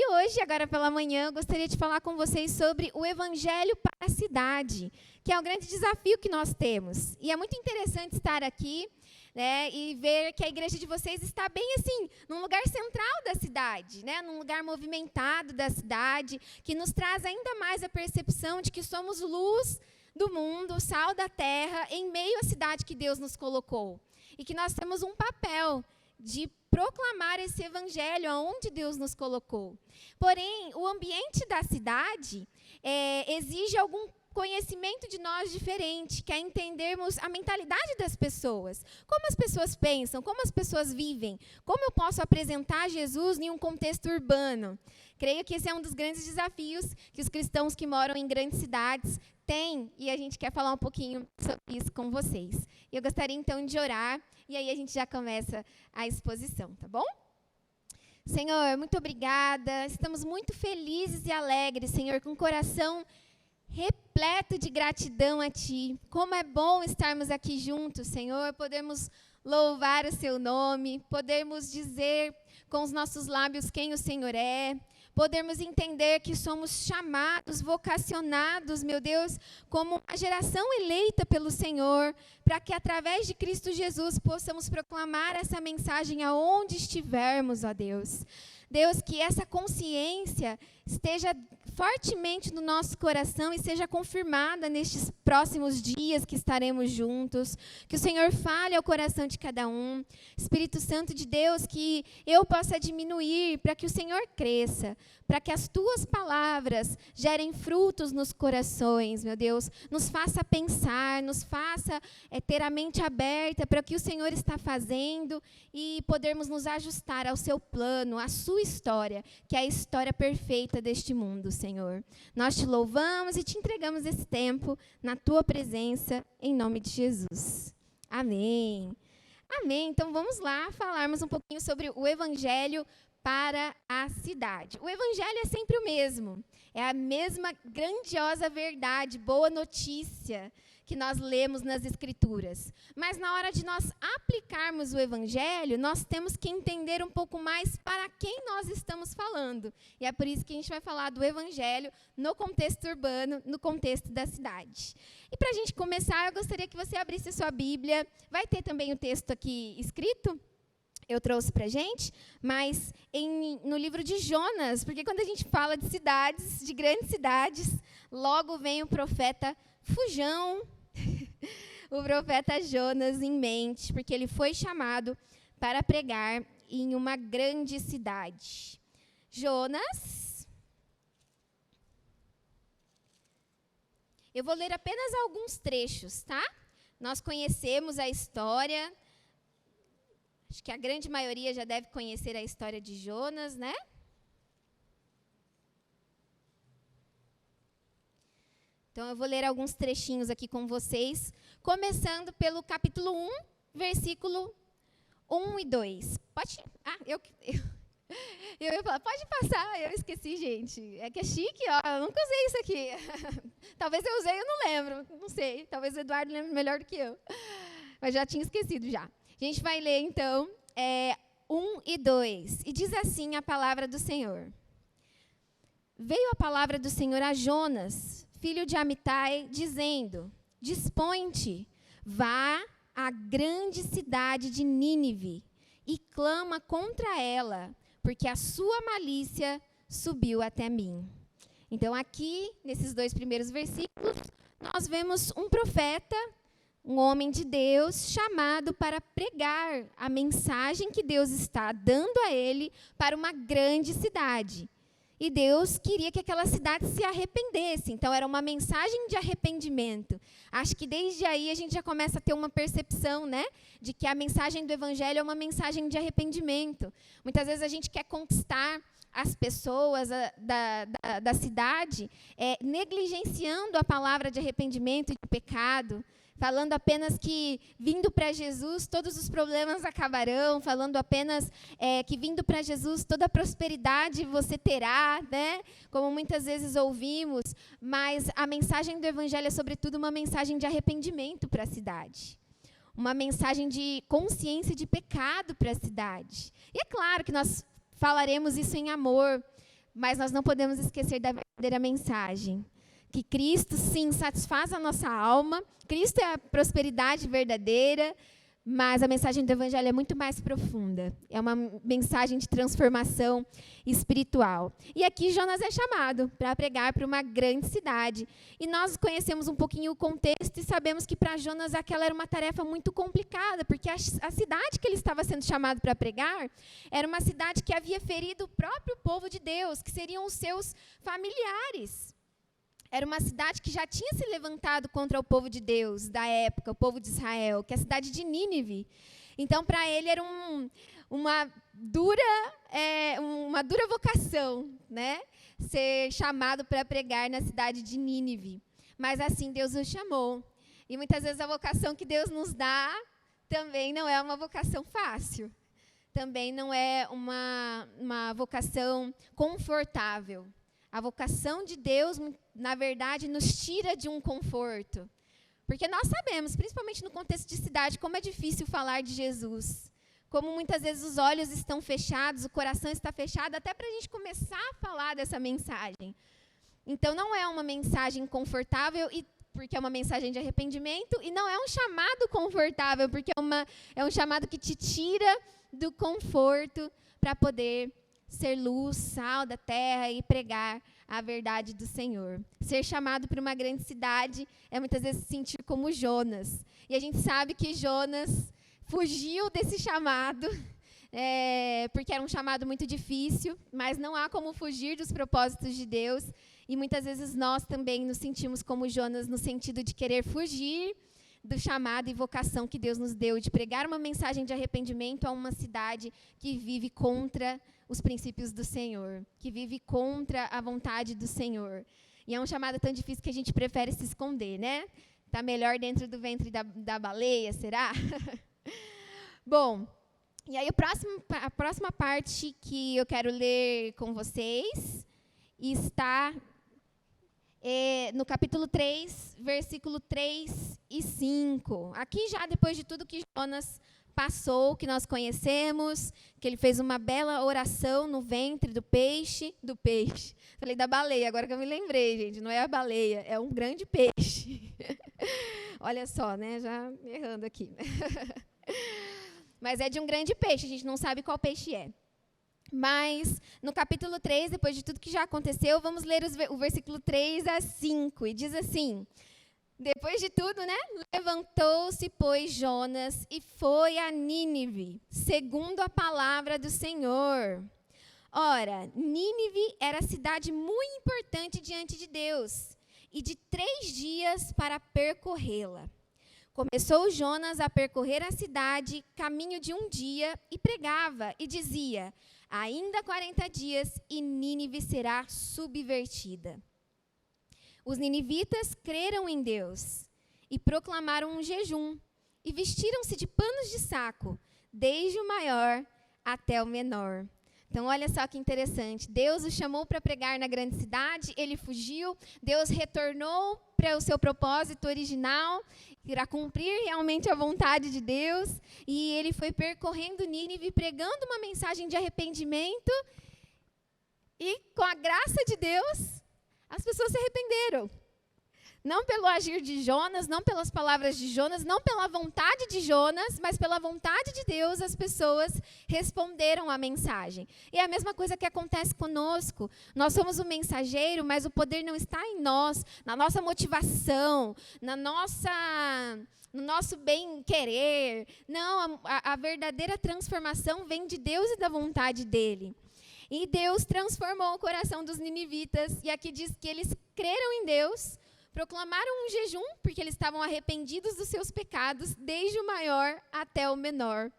E hoje, agora pela manhã, eu gostaria de falar com vocês sobre o Evangelho para a cidade, que é um grande desafio que nós temos. E é muito interessante estar aqui, né, e ver que a igreja de vocês está bem assim, num lugar central da cidade, né, num lugar movimentado da cidade, que nos traz ainda mais a percepção de que somos luz do mundo, sal da terra, em meio à cidade que Deus nos colocou. E que nós temos um papel de proclamar esse evangelho aonde Deus nos colocou. Porém, o ambiente da cidade exige algum conhecimento de nós diferente, que é entendermos a mentalidade das pessoas. Como as pessoas pensam, como as pessoas vivem, como eu posso apresentar Jesus em um contexto urbano. Creio que esse é um dos grandes desafios que os cristãos que moram em grandes cidades têm, e a gente quer falar um pouquinho sobre isso com vocês. Eu gostaria, então, de orar, e aí a gente já começa a exposição, tá bom? Senhor, muito obrigada. Estamos muito felizes e alegres, Senhor, com o coração repleto de gratidão a Ti. Como é bom estarmos aqui juntos, Senhor, podermos louvar o Seu nome, podermos dizer com os nossos lábios quem o Senhor é, podermos entender que somos chamados, vocacionados, meu Deus, como uma geração eleita pelo Senhor, para que através de Cristo Jesus possamos proclamar essa mensagem aonde estivermos, ó Deus. Deus, que essa consciência esteja fortemente no nosso coração e seja confirmada nestes próximos dias que estaremos juntos. Que o Senhor fale ao coração de cada um. Espírito Santo de Deus, que eu possa diminuir para que o Senhor cresça, para que as Tuas palavras gerem frutos nos corações, meu Deus. Nos faça pensar, nos faça ter a mente aberta para o que o Senhor está fazendo e podermos nos ajustar ao Seu plano, à Sua história, que é a história perfeita deste mundo, Senhor. Nós Te louvamos e Te entregamos esse tempo na Tua presença, em nome de Jesus. Amém. Amém. Então, vamos lá falarmos um pouquinho sobre o Evangelho para a cidade. O Evangelho é sempre o mesmo. É a mesma grandiosa verdade, boa notícia que nós lemos nas Escrituras. Mas na hora de nós aplicarmos o Evangelho, nós temos que entender um pouco mais para quem nós estamos falando. E é por isso que a gente vai falar do Evangelho no contexto urbano, no contexto da cidade. E para a gente começar, eu gostaria que você abrisse sua Bíblia. Vai ter também o texto aqui escrito. Eu trouxe para a gente, mas no livro de Jonas, porque quando a gente fala de cidades, de grandes cidades, logo vem o profeta Fujão, o profeta Jonas em mente, porque ele foi chamado para pregar em uma grande cidade. Jonas. Eu vou ler apenas alguns trechos, tá? Nós conhecemos a história. Acho que a grande maioria já deve conhecer a história de Jonas, né? Então, eu vou ler alguns trechinhos aqui com vocês, começando pelo capítulo 1, versículo 1 e 2. Pode? Eu ia falar, pode passar, eu esqueci, gente. É que é chique, ó, eu nunca usei isso aqui. Talvez eu usei, eu não lembro, não sei. Talvez o Eduardo lembre melhor do que eu. Mas já tinha esquecido já. A gente vai ler, então, 1 e 2. E diz assim a palavra do Senhor. Veio a palavra do Senhor a Jonas, filho de Amitai, dizendo: Dispõe-te, vá à grande cidade de Nínive e clama contra ela, porque a sua malícia subiu até mim. Então, aqui, nesses 2 primeiros versículos, nós vemos um profeta, um homem de Deus, chamado para pregar a mensagem que Deus está dando a ele para uma grande cidade. E Deus queria que aquela cidade se arrependesse. Então, era uma mensagem de arrependimento. Acho que desde aí a gente já começa a ter uma percepção, né, de que a mensagem do Evangelho é uma mensagem de arrependimento. Muitas vezes a gente quer conquistar as pessoas da cidade, negligenciando a palavra de arrependimento e de pecado, falando apenas que vindo para Jesus todos os problemas acabarão, falando apenas que vindo para Jesus toda a prosperidade você terá, né? Como muitas vezes ouvimos, mas a mensagem do Evangelho é sobretudo uma mensagem de arrependimento para a cidade. Uma mensagem de consciência de pecado para a cidade. E é claro que nós falaremos isso em amor, mas nós não podemos esquecer da verdadeira mensagem. Que Cristo, sim, satisfaz a nossa alma. Cristo é a prosperidade verdadeira, mas a mensagem do Evangelho é muito mais profunda. É uma mensagem de transformação espiritual. E aqui Jonas é chamado para pregar para uma grande cidade. E nós conhecemos um pouquinho o contexto e sabemos que para Jonas aquela era uma tarefa muito complicada, porque a cidade que ele estava sendo chamado para pregar era uma cidade que havia ferido o próprio povo de Deus, que seriam os seus familiares. Era uma cidade que já tinha se levantado contra o povo de Deus da época, o povo de Israel, que é a cidade de Nínive. Então, para ele era uma dura vocação, né? Ser chamado para pregar na cidade de Nínive. Mas assim Deus o chamou. E muitas vezes a vocação que Deus nos dá também não é uma vocação fácil. Também não é uma vocação confortável. A vocação de Deus, na verdade, nos tira de um conforto. Porque nós sabemos, principalmente no contexto de cidade, como é difícil falar de Jesus. Como muitas vezes os olhos estão fechados, o coração está fechado, até para a gente começar a falar dessa mensagem. Então, não é uma mensagem confortável, porque é uma mensagem de arrependimento, e não é um chamado confortável, porque é um chamado que te tira do conforto para poder ser luz, sal da terra e pregar a verdade do Senhor. Ser chamado para uma grande cidade é muitas vezes se sentir como Jonas. E a gente sabe que Jonas fugiu desse chamado, porque era um chamado muito difícil, mas não há como fugir dos propósitos de Deus. E muitas vezes nós também nos sentimos como Jonas, no sentido de querer fugir do chamado e vocação que Deus nos deu, de pregar uma mensagem de arrependimento a uma cidade que vive contra os princípios do Senhor, que vive contra a vontade do Senhor. E é um chamado tão difícil que a gente prefere se esconder, né? Está melhor dentro do ventre da baleia, será? Bom, e aí a próxima parte que eu quero ler com vocês está no capítulo 3, versículo 3 e 5. Aqui já depois de tudo que Jonas passou, que nós conhecemos, que ele fez uma bela oração no ventre do peixe. Falei da baleia, agora que eu me lembrei, gente, não é a baleia, é um grande peixe. Olha só, né, já errando aqui. Mas é de um grande peixe, a gente não sabe qual peixe é. Mas, no capítulo 3, depois de tudo que já aconteceu, vamos ler o versículo 3 a 5, e diz assim: depois de tudo, né? Levantou-se, pois, Jonas e foi a Nínive, segundo a palavra do Senhor. Ora, Nínive era cidade muito importante diante de Deus, e de 3 dias para percorrê-la. Começou Jonas a percorrer a cidade, caminho de 1 dia, e pregava, e dizia: ainda 40 dias, e Nínive será subvertida. Os ninivitas creram em Deus e proclamaram um jejum e vestiram-se de panos de saco, desde o maior até o menor. Então, olha só que interessante. Deus o chamou para pregar na grande cidade, ele fugiu, Deus retornou para o seu propósito original, para cumprir realmente a vontade de Deus, e ele foi percorrendo Nínive, pregando uma mensagem de arrependimento, e com a graça de Deus, as pessoas se arrependeram. Não pelo agir de Jonas, não pelas palavras de Jonas, não pela vontade de Jonas, mas pela vontade de Deus, as pessoas responderam à mensagem. E é a mesma coisa que acontece conosco. Nós somos o mensageiro, mas o poder não está em nós, na nossa motivação, no nosso bem-querer. Não, a verdadeira transformação vem de Deus e da vontade dele. E Deus transformou o coração dos ninivitas, e aqui diz que eles creram em Deus, proclamaram um jejum, porque eles estavam arrependidos dos seus pecados, desde o maior até o menor.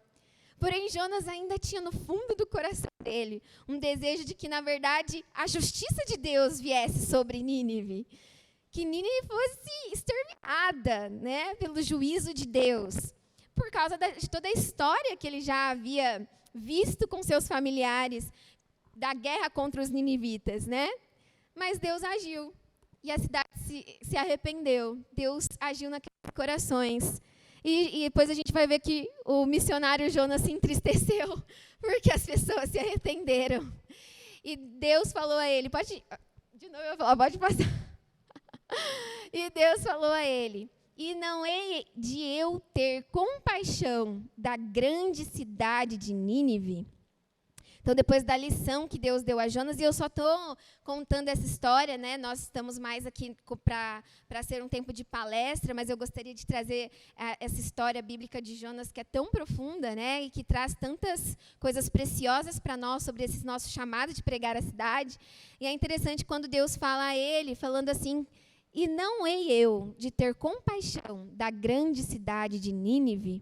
Porém, Jonas ainda tinha no fundo do coração dele um desejo de que, na verdade, a justiça de Deus viesse sobre Nínive. Que Nínive fosse exterminada, né, pelo juízo de Deus. Por causa de toda a história que ele já havia visto com seus familiares, da guerra contra os ninivitas, né? Mas Deus agiu. E a cidade se arrependeu. Deus agiu naqueles corações. E depois a gente vai ver que o missionário Jonas se entristeceu, porque as pessoas se arrependeram. E Deus falou a ele, de novo eu vou falar, pode passar. E Deus falou a ele, e não hei de eu ter compaixão da grande cidade de Nínive? Então, depois da lição que Deus deu a Jonas, e eu só estou contando essa história, né? Nós estamos mais aqui para ser um tempo de palestra, mas eu gostaria de trazer essa história bíblica de Jonas, que é tão profunda, né? E que traz tantas coisas preciosas para nós sobre esse nosso chamado de pregar a cidade. E é interessante quando Deus fala a ele, falando assim, e não hei eu de ter compaixão da grande cidade de Nínive?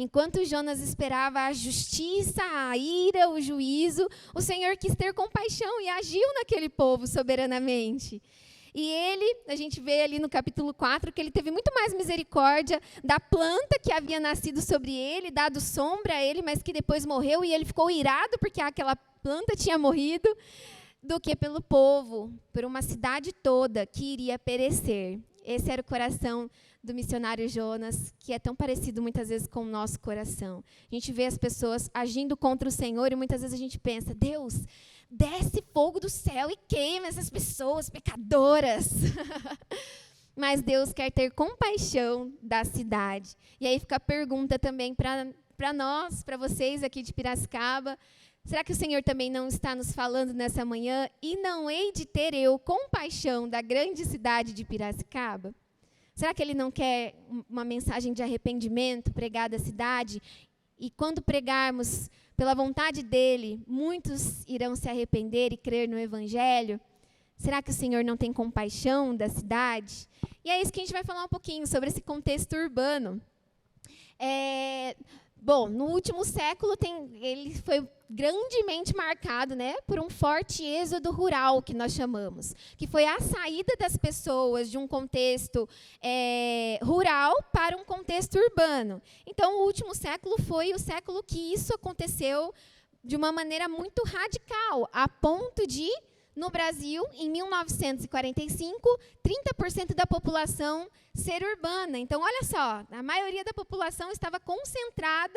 Enquanto Jonas esperava a justiça, a ira, o juízo, o Senhor quis ter compaixão e agiu naquele povo soberanamente. E a gente vê ali no capítulo 4, que ele teve muito mais misericórdia da planta que havia nascido sobre ele, dado sombra a ele, mas que depois morreu, e ele ficou irado porque aquela planta tinha morrido, do que pelo povo, por uma cidade toda que iria perecer. Esse era o coração do missionário Jonas, que é tão parecido muitas vezes com o nosso coração. A gente vê as pessoas agindo contra o Senhor e muitas vezes a gente pensa, Deus, desce fogo do céu e queima essas pessoas pecadoras. Mas Deus quer ter compaixão da cidade. E aí fica a pergunta também para nós, para vocês aqui de Piracicaba, será que o Senhor também não está nos falando nessa manhã? E não hei de ter eu compaixão da grande cidade de Piracicaba? Será que Ele não quer uma mensagem de arrependimento pregada à cidade? E quando pregarmos pela vontade dEle, muitos irão se arrepender e crer no Evangelho? Será que o Senhor não tem compaixão da cidade? E é isso que a gente vai falar um pouquinho sobre esse contexto urbano. Bom, no último século ele foi grandemente marcado, né, por um forte êxodo rural, que nós chamamos, que foi a saída das pessoas de um contexto rural para um contexto urbano. Então, o último século foi o século que isso aconteceu de uma maneira muito radical, a ponto de, no Brasil, em 1945, 30% da população ser urbana. Então, olha só, a maioria da população estava concentrada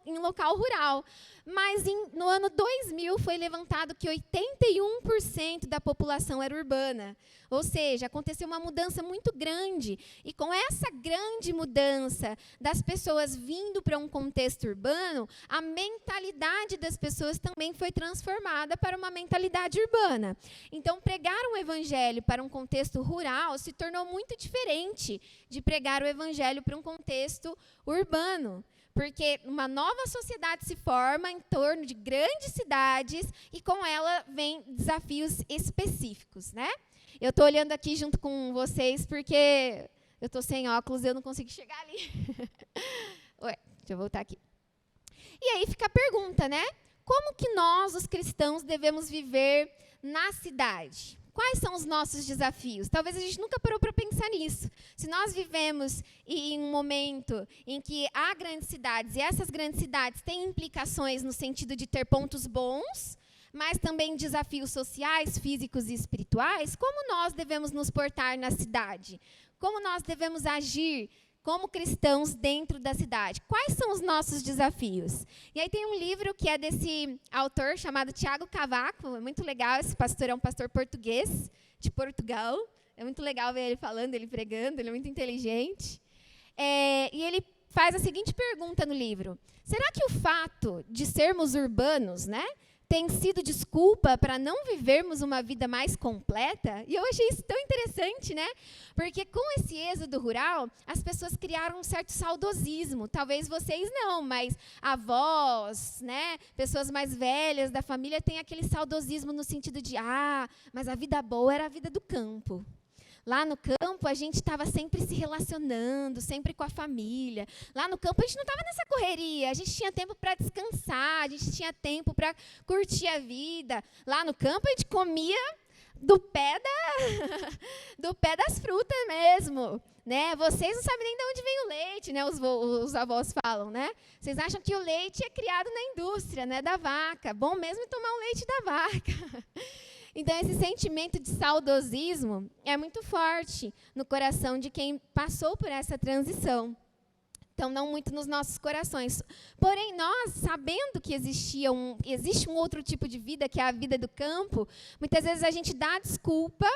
em um local rural. Mas no ano 2000 foi levantado que 81% da população era urbana. Ou seja, aconteceu uma mudança muito grande. E com essa grande mudança das pessoas vindo para um contexto urbano, a mentalidade das pessoas também foi transformada para uma mentalidade urbana. Então, pregar um evangelho para um contexto rural se tornou muito diferente de pregar o evangelho para um contexto urbano. Porque uma nova sociedade se forma em torno de grandes cidades e com ela vem desafios específicos, né? Eu estou olhando aqui junto com vocês porque eu estou sem óculos e eu não consigo chegar ali. Ué, deixa eu voltar aqui. E aí fica a pergunta, né? Como que nós, os cristãos, devemos viver na cidade? Quais são os nossos desafios? Talvez a gente nunca parou para pensar nisso. Se nós vivemos em um momento em que há grandes cidades, e essas grandes cidades têm implicações no sentido de ter pontos bons, mas também desafios sociais, físicos e espirituais, como nós devemos nos portar na cidade? Como nós devemos agir como cristãos dentro da cidade? Quais são os nossos desafios? E aí tem um livro que é desse autor chamado Tiago Cavaco, é muito legal, esse pastor é um pastor português, de Portugal, é muito legal ver ele falando, ele pregando, ele é muito inteligente. E ele faz a seguinte pergunta no livro: será que o fato de sermos urbanos, né, tem sido desculpa para não vivermos uma vida mais completa? E eu achei isso tão interessante, né? Porque com esse êxodo rural, as pessoas criaram um certo saudosismo. Talvez vocês não, mas avós, né, pessoas mais velhas da família têm aquele saudosismo no sentido de, mas a vida boa era a vida do campo. Lá no campo, a gente estava sempre se relacionando, sempre com a família. Lá no campo, a gente não estava nessa correria. A gente tinha tempo para descansar, a gente tinha tempo para curtir a vida. Lá no campo, a gente comia do pé das frutas mesmo. Né? Vocês não sabem nem de onde vem o leite, né? Os avós falam, né? Vocês acham que o leite é criado na indústria, né? Da vaca. Bom mesmo é tomar o leite da vaca. Então, esse sentimento de saudosismo é muito forte no coração de quem passou por essa transição. Então, não muito nos nossos corações. Porém, nós, sabendo que existe um outro tipo de vida, que é a vida do campo, muitas vezes a gente dá desculpa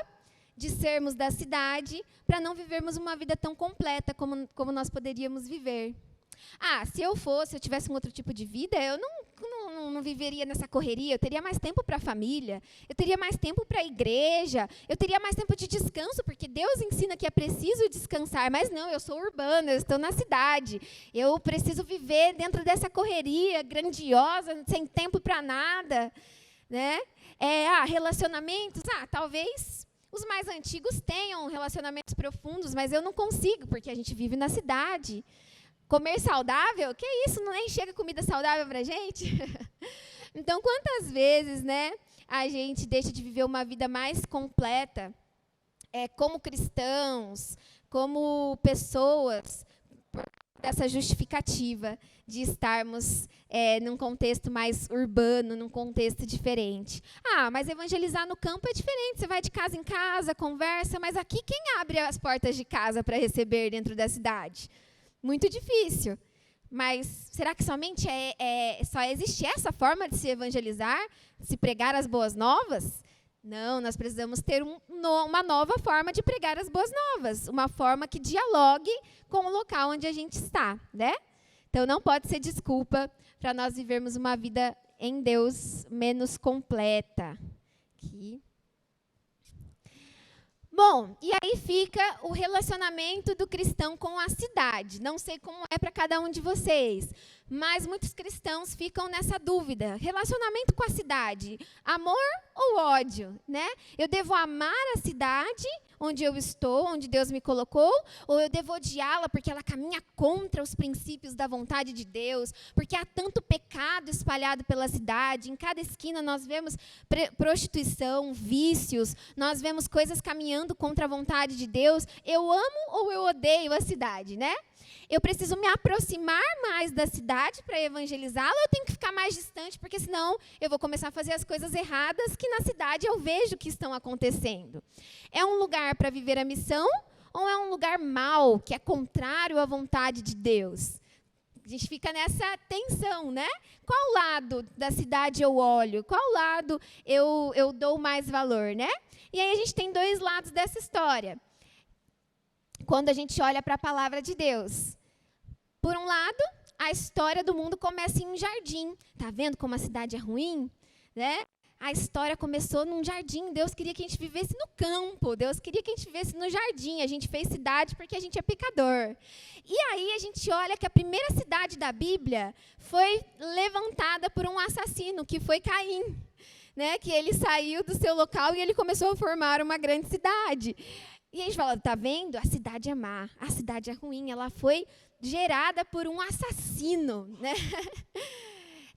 de sermos da cidade para não vivermos uma vida tão completa como nós poderíamos viver. Se eu tivesse um outro tipo de vida, eu não viveria nessa correria, eu teria mais tempo para a família, eu teria mais tempo para a igreja, eu teria mais tempo de descanso, porque Deus ensina que é preciso descansar, mas não, eu sou urbana, eu estou na cidade, eu preciso viver dentro dessa correria grandiosa, sem tempo para nada, né? Relacionamentos, talvez os mais antigos tenham relacionamentos profundos, mas eu não consigo, porque a gente vive na cidade. Comer saudável? Que isso? Nem chega comida saudável para a gente? Então, quantas vezes, né, a gente deixa de viver uma vida mais completa, como cristãos, como pessoas, por essa justificativa de estarmos num contexto mais urbano, num contexto diferente. Mas evangelizar no campo é diferente. Você vai de casa em casa, conversa, mas aqui quem abre as portas de casa para receber dentro da cidade? Muito difícil. Mas será que somente só existe essa forma de se evangelizar, de se pregar as boas novas? Não, nós precisamos ter uma nova forma de pregar as boas novas, uma forma que dialogue com o local onde a gente está, né? Então, não pode ser desculpa para nós vivermos uma vida em Deus menos completa. Aqui. Bom, e aí fica o relacionamento do cristão com a cidade. Não sei como é para cada um de vocês, mas muitos cristãos ficam nessa dúvida. Relacionamento com a cidade, amor ou ódio, né? Eu devo amar a cidade onde eu estou, onde Deus me colocou, ou eu devo odiá-la porque ela caminha contra os princípios da vontade de Deus, porque há tanto pecado espalhado pela cidade, em cada esquina nós vemos prostituição, vícios, nós vemos coisas caminhando contra a vontade de Deus. Eu amo ou eu odeio a cidade, né? Eu preciso me aproximar mais da cidade para evangelizá-la, ou eu tenho que ficar mais distante, porque senão eu vou começar a fazer as coisas erradas que na cidade eu vejo que estão acontecendo. É um lugar para viver a missão, ou é um lugar mau, que é contrário à vontade de Deus? A gente fica nessa tensão, né? Qual lado da cidade eu olho? Qual lado eu dou mais valor, né? E aí a gente tem dois lados dessa história. Quando a gente olha para a palavra de Deus. Por um lado, a história do mundo começa em um jardim. Tá vendo como a cidade é ruim? Né? A história começou num jardim. Deus queria que a gente vivesse no campo. Deus queria que a gente vivesse no jardim. A gente fez cidade porque a gente é pecador. E aí a gente olha que a primeira cidade da Bíblia foi levantada por um assassino, que foi Caim. Né? Que ele saiu do seu local e ele começou a formar uma grande cidade. E a gente fala, tá vendo? A cidade é má, a cidade é ruim, ela foi gerada por um assassino, né?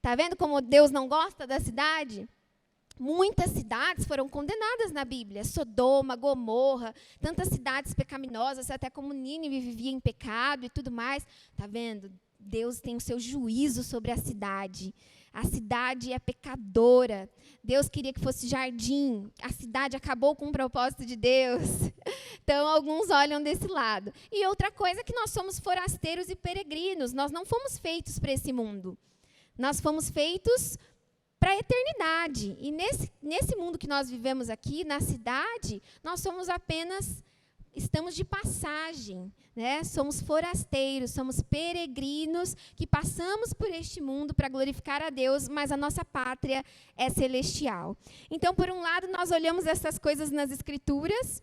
Tá vendo como Deus não gosta da cidade? Muitas cidades foram condenadas na Bíblia, Sodoma, Gomorra, tantas cidades pecaminosas, até como Nínive vivia em pecado e tudo mais. Tá vendo? Deus tem o seu juízo sobre a cidade. A cidade é pecadora. Deus queria que fosse jardim. A cidade acabou com o propósito de Deus. Então, alguns olham desse lado. E outra coisa é que nós somos forasteiros e peregrinos. Nós não fomos feitos para esse mundo. Nós fomos feitos para a eternidade. E nesse mundo que nós vivemos aqui, na cidade, nós somos apenas... Estamos de passagem, né? Somos forasteiros, somos peregrinos que passamos por este mundo para glorificar a Deus, mas a nossa pátria é celestial. Então, por um lado, nós olhamos essas coisas nas Escrituras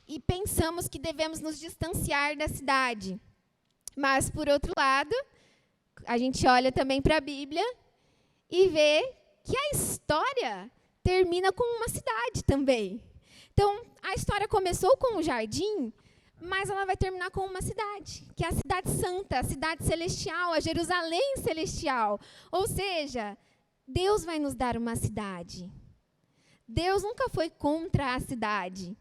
e pensamos que devemos nos distanciar da cidade. Mas, por outro lado, a gente olha também para a Bíblia e vê que a história termina com uma cidade também. Então, a história começou com um jardim, mas ela vai terminar com uma cidade, que é a cidade santa, a cidade celestial, a Jerusalém celestial. Ou seja, Deus vai nos dar uma cidade. Deus nunca foi contra a cidade.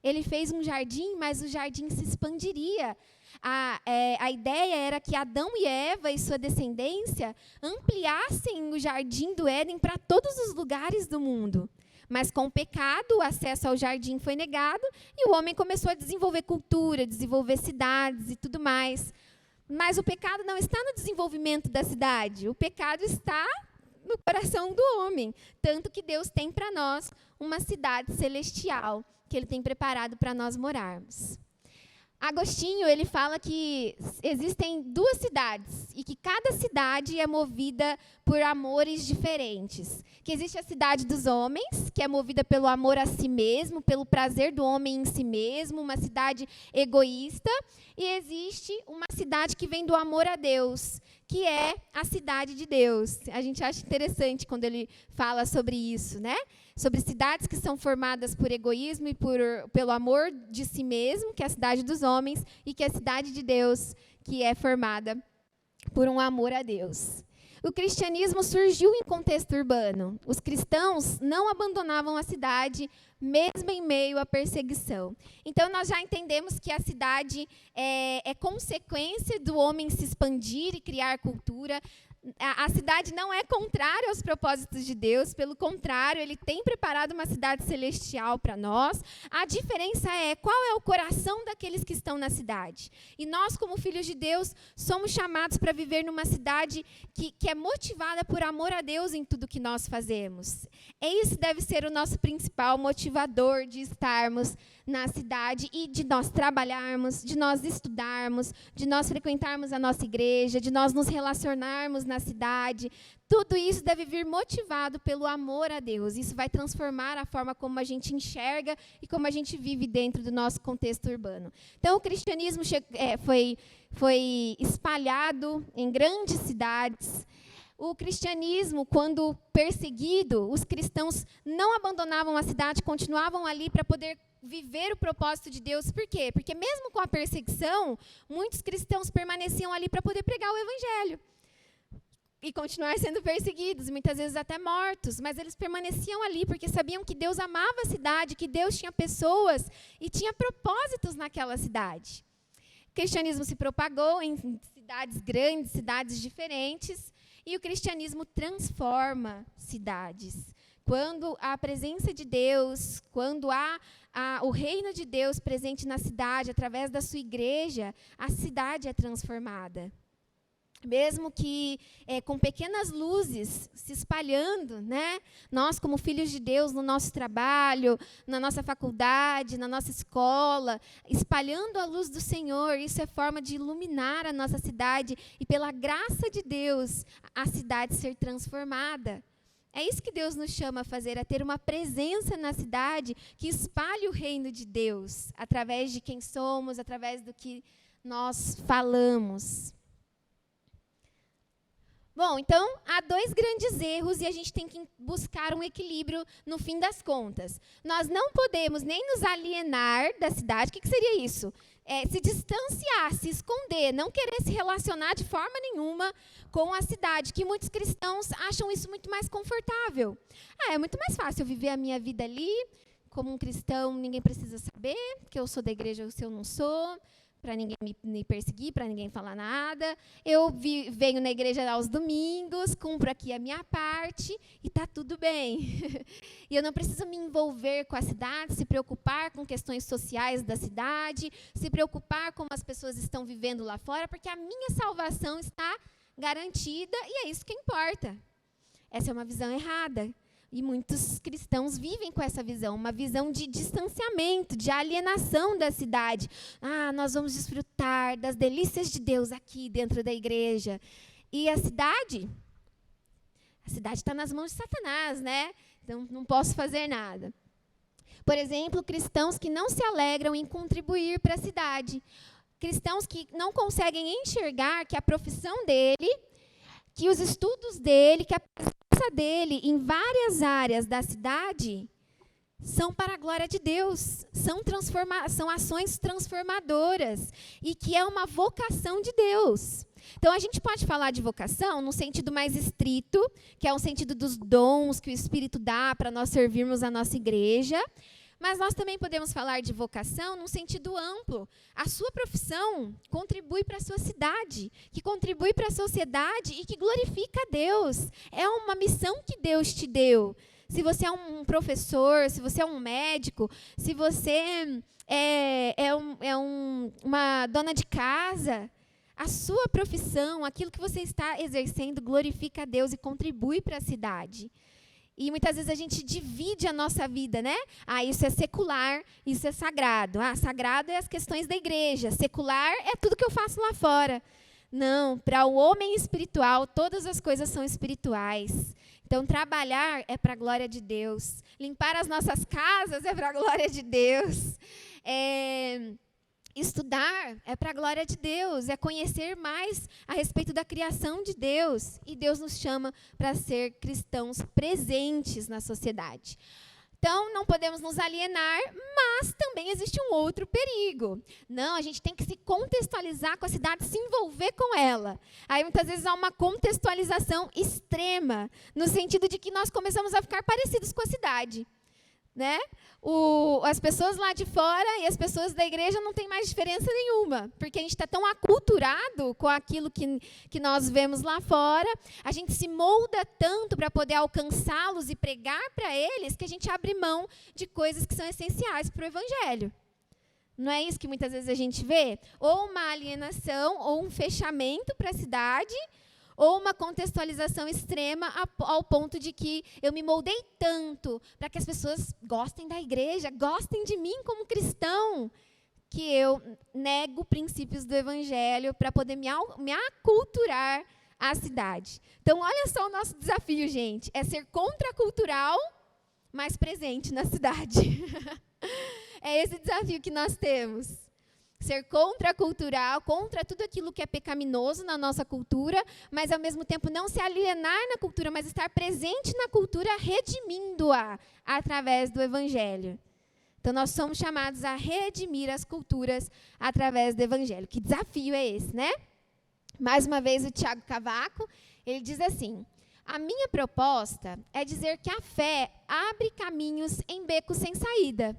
Ele fez um jardim, mas o jardim se expandiria. A ideia era que Adão e Eva e sua descendência ampliassem o jardim do Éden para todos os lugares do mundo. Mas com o pecado, o acesso ao jardim foi negado e o homem começou a desenvolver cultura, desenvolver cidades e tudo mais. Mas o pecado não está no desenvolvimento da cidade, o pecado está no coração do homem. Tanto que Deus tem para nós uma cidade celestial, que Ele tem preparado para nós morarmos. Agostinho, ele fala que existem 2 cidades e que cada cidade é movida por amores diferentes. Que existe a cidade dos homens, que é movida pelo amor a si mesmo, pelo prazer do homem em si mesmo, uma cidade egoísta. E existe uma cidade que vem do amor a Deus, que é a cidade de Deus. A gente acha interessante quando ele fala sobre isso, né? Sobre cidades que são formadas por egoísmo e pelo amor de si mesmo, que é a cidade dos homens, e que é a cidade de Deus, que é formada por um amor a Deus. O cristianismo surgiu em contexto urbano. Os cristãos não abandonavam a cidade, mesmo em meio à perseguição. Então, nós já entendemos que a cidade é consequência do homem se expandir e criar cultura. A cidade não é contrária aos propósitos de Deus, pelo contrário, Ele tem preparado uma cidade celestial para nós. A diferença é qual é o coração daqueles que estão na cidade. E nós, como filhos de Deus, somos chamados para viver numa cidade que é motivada por amor a Deus em tudo que nós fazemos. Esse deve ser o nosso principal motivador de estarmos na cidade e de nós trabalharmos, de nós estudarmos, de nós frequentarmos a nossa igreja, de nós nos relacionarmos na cidade. Tudo isso deve vir motivado pelo amor a Deus. Isso vai transformar a forma como a gente enxerga e como a gente vive dentro do nosso contexto urbano. Então, o cristianismo foi espalhado em grandes cidades. O cristianismo, quando perseguido, os cristãos não abandonavam a cidade, continuavam ali para poder viver o propósito de Deus. Por quê? Porque mesmo com a perseguição, muitos cristãos permaneciam ali para poder pregar o evangelho e continuar sendo perseguidos, muitas vezes até mortos, mas eles permaneciam ali porque sabiam que Deus amava a cidade, que Deus tinha pessoas e tinha propósitos naquela cidade. O cristianismo se propagou em cidades grandes, cidades diferentes, e o cristianismo transforma cidades. Quando há a presença de Deus, quando há o reino de Deus presente na cidade, através da sua igreja, a cidade é transformada. Mesmo que com pequenas luzes se espalhando, né? Nós, como filhos de Deus, no nosso trabalho, na nossa faculdade, na nossa escola, espalhando a luz do Senhor, isso é forma de iluminar a nossa cidade e, pela graça de Deus, a cidade ser transformada. É isso que Deus nos chama a fazer, a ter uma presença na cidade que espalhe o reino de Deus, através de quem somos, através do que nós falamos. Bom, então, há 2 grandes erros e a gente tem que buscar um equilíbrio no fim das contas. Nós não podemos nem nos alienar da cidade. O que seria isso? Se distanciar, se esconder, não querer se relacionar de forma nenhuma com a cidade, que muitos cristãos acham isso muito mais confortável. É muito mais fácil eu viver a minha vida ali, como um cristão, ninguém precisa saber que eu sou da igreja ou se eu não sou, para ninguém me perseguir, para ninguém falar nada. Eu venho na igreja aos domingos, cumpro aqui a minha parte e está tudo bem. E eu não preciso me envolver com a cidade, se preocupar com questões sociais da cidade, se preocupar como as pessoas estão vivendo lá fora, porque a minha salvação está garantida e é isso que importa. Essa é uma visão errada. E muitos cristãos vivem com essa visão, uma visão de distanciamento, de alienação da cidade. Nós vamos desfrutar das delícias de Deus aqui dentro da igreja. E a cidade está nas mãos de Satanás, né? Então, não posso fazer nada. Por exemplo, cristãos que não se alegram em contribuir para a cidade. Cristãos que não conseguem enxergar que a profissão dele, que os estudos dele, que a presença dele em várias áreas da cidade são para a glória de Deus, são ações transformadoras e que é uma vocação de Deus. Então, a gente pode falar de vocação no sentido mais estrito, que é o sentido dos dons que o Espírito dá para nós servirmos a nossa igreja, mas nós também podemos falar de vocação num sentido amplo. A sua profissão contribui para a sua cidade, que contribui para a sociedade e que glorifica a Deus. É uma missão que Deus te deu. Se você é um professor, se você é um médico, se você uma dona de casa, a sua profissão, aquilo que você está exercendo, glorifica a Deus e contribui para a cidade. E muitas vezes a gente divide a nossa vida, né? Isso é secular, isso é sagrado. Sagrado é as questões da igreja, secular é tudo que eu faço lá fora. Não, para o homem espiritual, todas as coisas são espirituais. Então, trabalhar é para a glória de Deus. Limpar as nossas casas é para a glória de Deus. Estudar é para a glória de Deus, é conhecer mais a respeito da criação de Deus. E Deus nos chama para ser cristãos presentes na sociedade. Então, não podemos nos alienar, mas também existe um outro perigo. Não, a gente tem que se contextualizar com a cidade, se envolver com ela. Aí, muitas vezes, há uma contextualização extrema, no sentido de que nós começamos a ficar parecidos com a cidade. Né? As pessoas lá de fora e as pessoas da igreja não têm mais diferença nenhuma, porque a gente está tão aculturado com aquilo que nós vemos lá fora, a gente se molda tanto para poder alcançá-los e pregar para eles, que a gente abre mão de coisas que são essenciais para o evangelho. Não é isso que muitas vezes a gente vê? Ou uma alienação, ou um fechamento para a cidade, ou uma contextualização extrema ao ponto de que eu me moldei tanto para que as pessoas gostem da igreja, gostem de mim como cristão, que eu nego princípios do evangelho para poder me aculturar à cidade. Então, olha só o nosso desafio, gente. É ser contracultural, mas presente na cidade. É esse desafio que nós temos. Ser contracultural, contra tudo aquilo que é pecaminoso na nossa cultura, mas, ao mesmo tempo, não se alienar na cultura, mas estar presente na cultura, redimindo-a através do evangelho. Então, nós somos chamados a redimir as culturas através do evangelho. Que desafio é esse, né? Mais uma vez, o Tiago Cavaco, ele diz assim: a minha proposta é dizer que a fé abre caminhos em becos sem saída.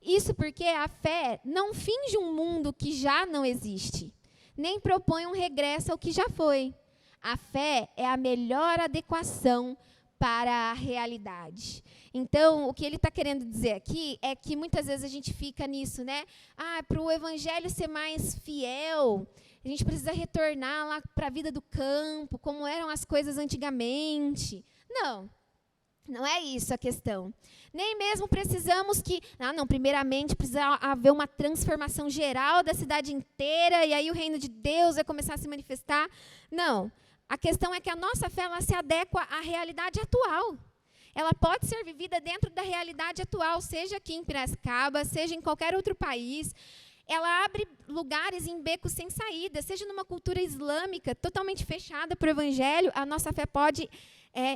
Isso porque a fé não finge um mundo que já não existe, nem propõe um regresso ao que já foi. A fé é a melhor adequação para a realidade. Então, o que ele está querendo dizer aqui é que muitas vezes a gente fica nisso, né? Para o evangelho ser mais fiel, a gente precisa retornar lá para a vida do campo, como eram as coisas antigamente. Não é isso a questão. Nem mesmo precisamos primeiramente precisa haver uma transformação geral da cidade inteira, e aí o reino de Deus vai começar a se manifestar. Não. A questão é que a nossa fé ela se adequa à realidade atual. Ela pode ser vivida dentro da realidade atual, seja aqui em Piracicaba, seja em qualquer outro país. Ela abre lugares em becos sem saída, seja numa cultura islâmica totalmente fechada para o evangelho, a nossa fé pode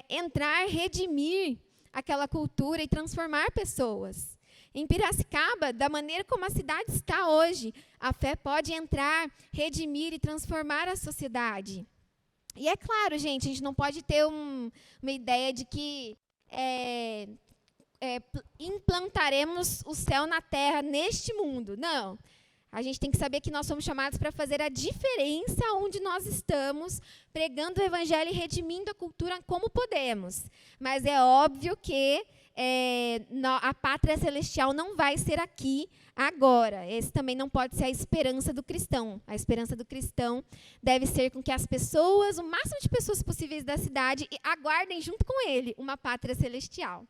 entrar, redimir aquela cultura e transformar pessoas. Em Piracicaba, da maneira como a cidade está hoje, a fé pode entrar, redimir e transformar a sociedade. E é claro, gente, a gente não pode ter uma ideia de que implantaremos o céu na terra neste mundo. Não. A gente tem que saber que nós somos chamados para fazer a diferença onde nós estamos, pregando o evangelho e redimindo a cultura como podemos. Mas é óbvio que a pátria celestial não vai ser aqui agora. Esse também não pode ser a esperança do cristão. A esperança do cristão deve ser com que as pessoas, o máximo de pessoas possíveis da cidade, aguardem junto com ele uma pátria celestial.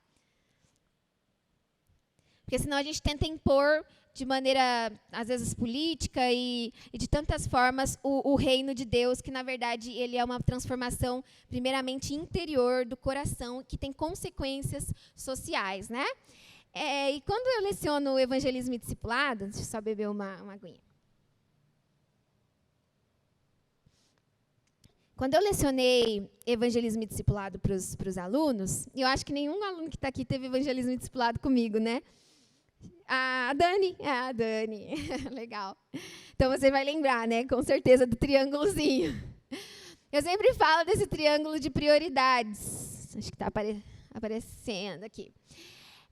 Porque senão a gente tenta impor de maneira, às vezes, política e de tantas formas, o reino de Deus, que, na verdade, ele é uma transformação, primeiramente, interior do coração, que tem consequências sociais, né? E quando eu leciono o evangelismo e discipulado, deixa eu só beber uma aguinha. Quando eu lecionei evangelismo e discipulado para os alunos, eu acho que nenhum aluno que está aqui teve evangelismo e discipulado comigo, né? A Dani, legal. Então, você vai lembrar, né, com certeza, do triângulozinho. Eu sempre falo desse triângulo de prioridades. Acho que está aparecendo aqui.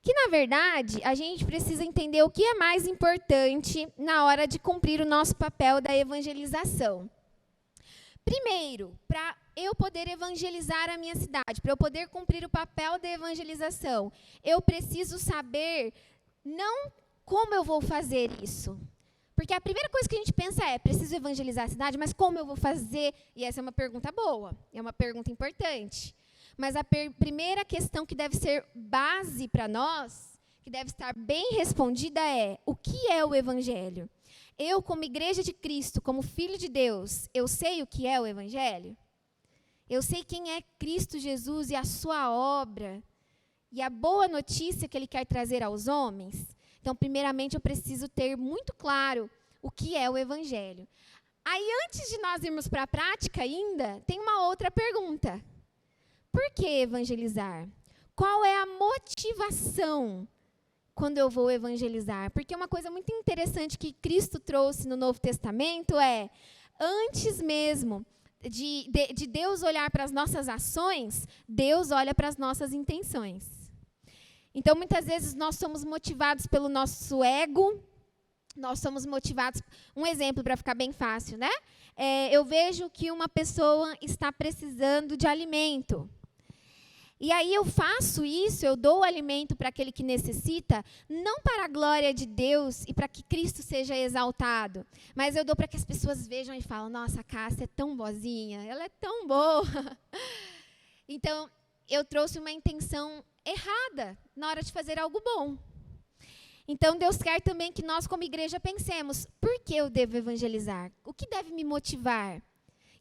Que, na verdade, a gente precisa entender o que é mais importante na hora de cumprir o nosso papel da evangelização. Primeiro, para eu poder evangelizar a minha cidade, para eu poder cumprir o papel da evangelização, eu preciso saber não como eu vou fazer isso, Porque a primeira coisa que a gente pensa é, preciso evangelizar a cidade, mas como eu vou fazer? E essa é uma pergunta boa, é uma pergunta importante. Mas a primeira questão que deve ser base para nós, que deve estar bem respondida é, o que é o evangelho? Eu, como igreja de Cristo, como filho de Deus, eu sei o que é o evangelho? Eu sei quem é Cristo Jesus e a sua obra, e a boa notícia que ele quer trazer aos homens? Então, primeiramente, eu preciso ter muito claro o que é o evangelho. Aí, antes de nós irmos para a prática ainda, tem uma outra pergunta. Por que evangelizar? Qual é a motivação quando eu vou evangelizar? Porque uma coisa muito interessante que Cristo trouxe no Novo Testamento é, antes mesmo de Deus olhar para as nossas ações, Deus olha para as nossas intenções. Então, muitas vezes, nós somos motivados pelo nosso ego, nós somos motivados... Um exemplo para ficar bem fácil, né? Eu vejo que uma pessoa está precisando de alimento. E aí eu faço isso, eu dou o alimento para aquele que necessita, não para a glória de Deus e para que Cristo seja exaltado, mas eu dou para que as pessoas vejam e falam, nossa, a Cássia é tão boazinha, ela é tão boa. Então, eu trouxe uma intenção errada na hora de fazer algo bom. Então, Deus quer também que nós, como igreja, pensemos, por que eu devo evangelizar? O que deve me motivar?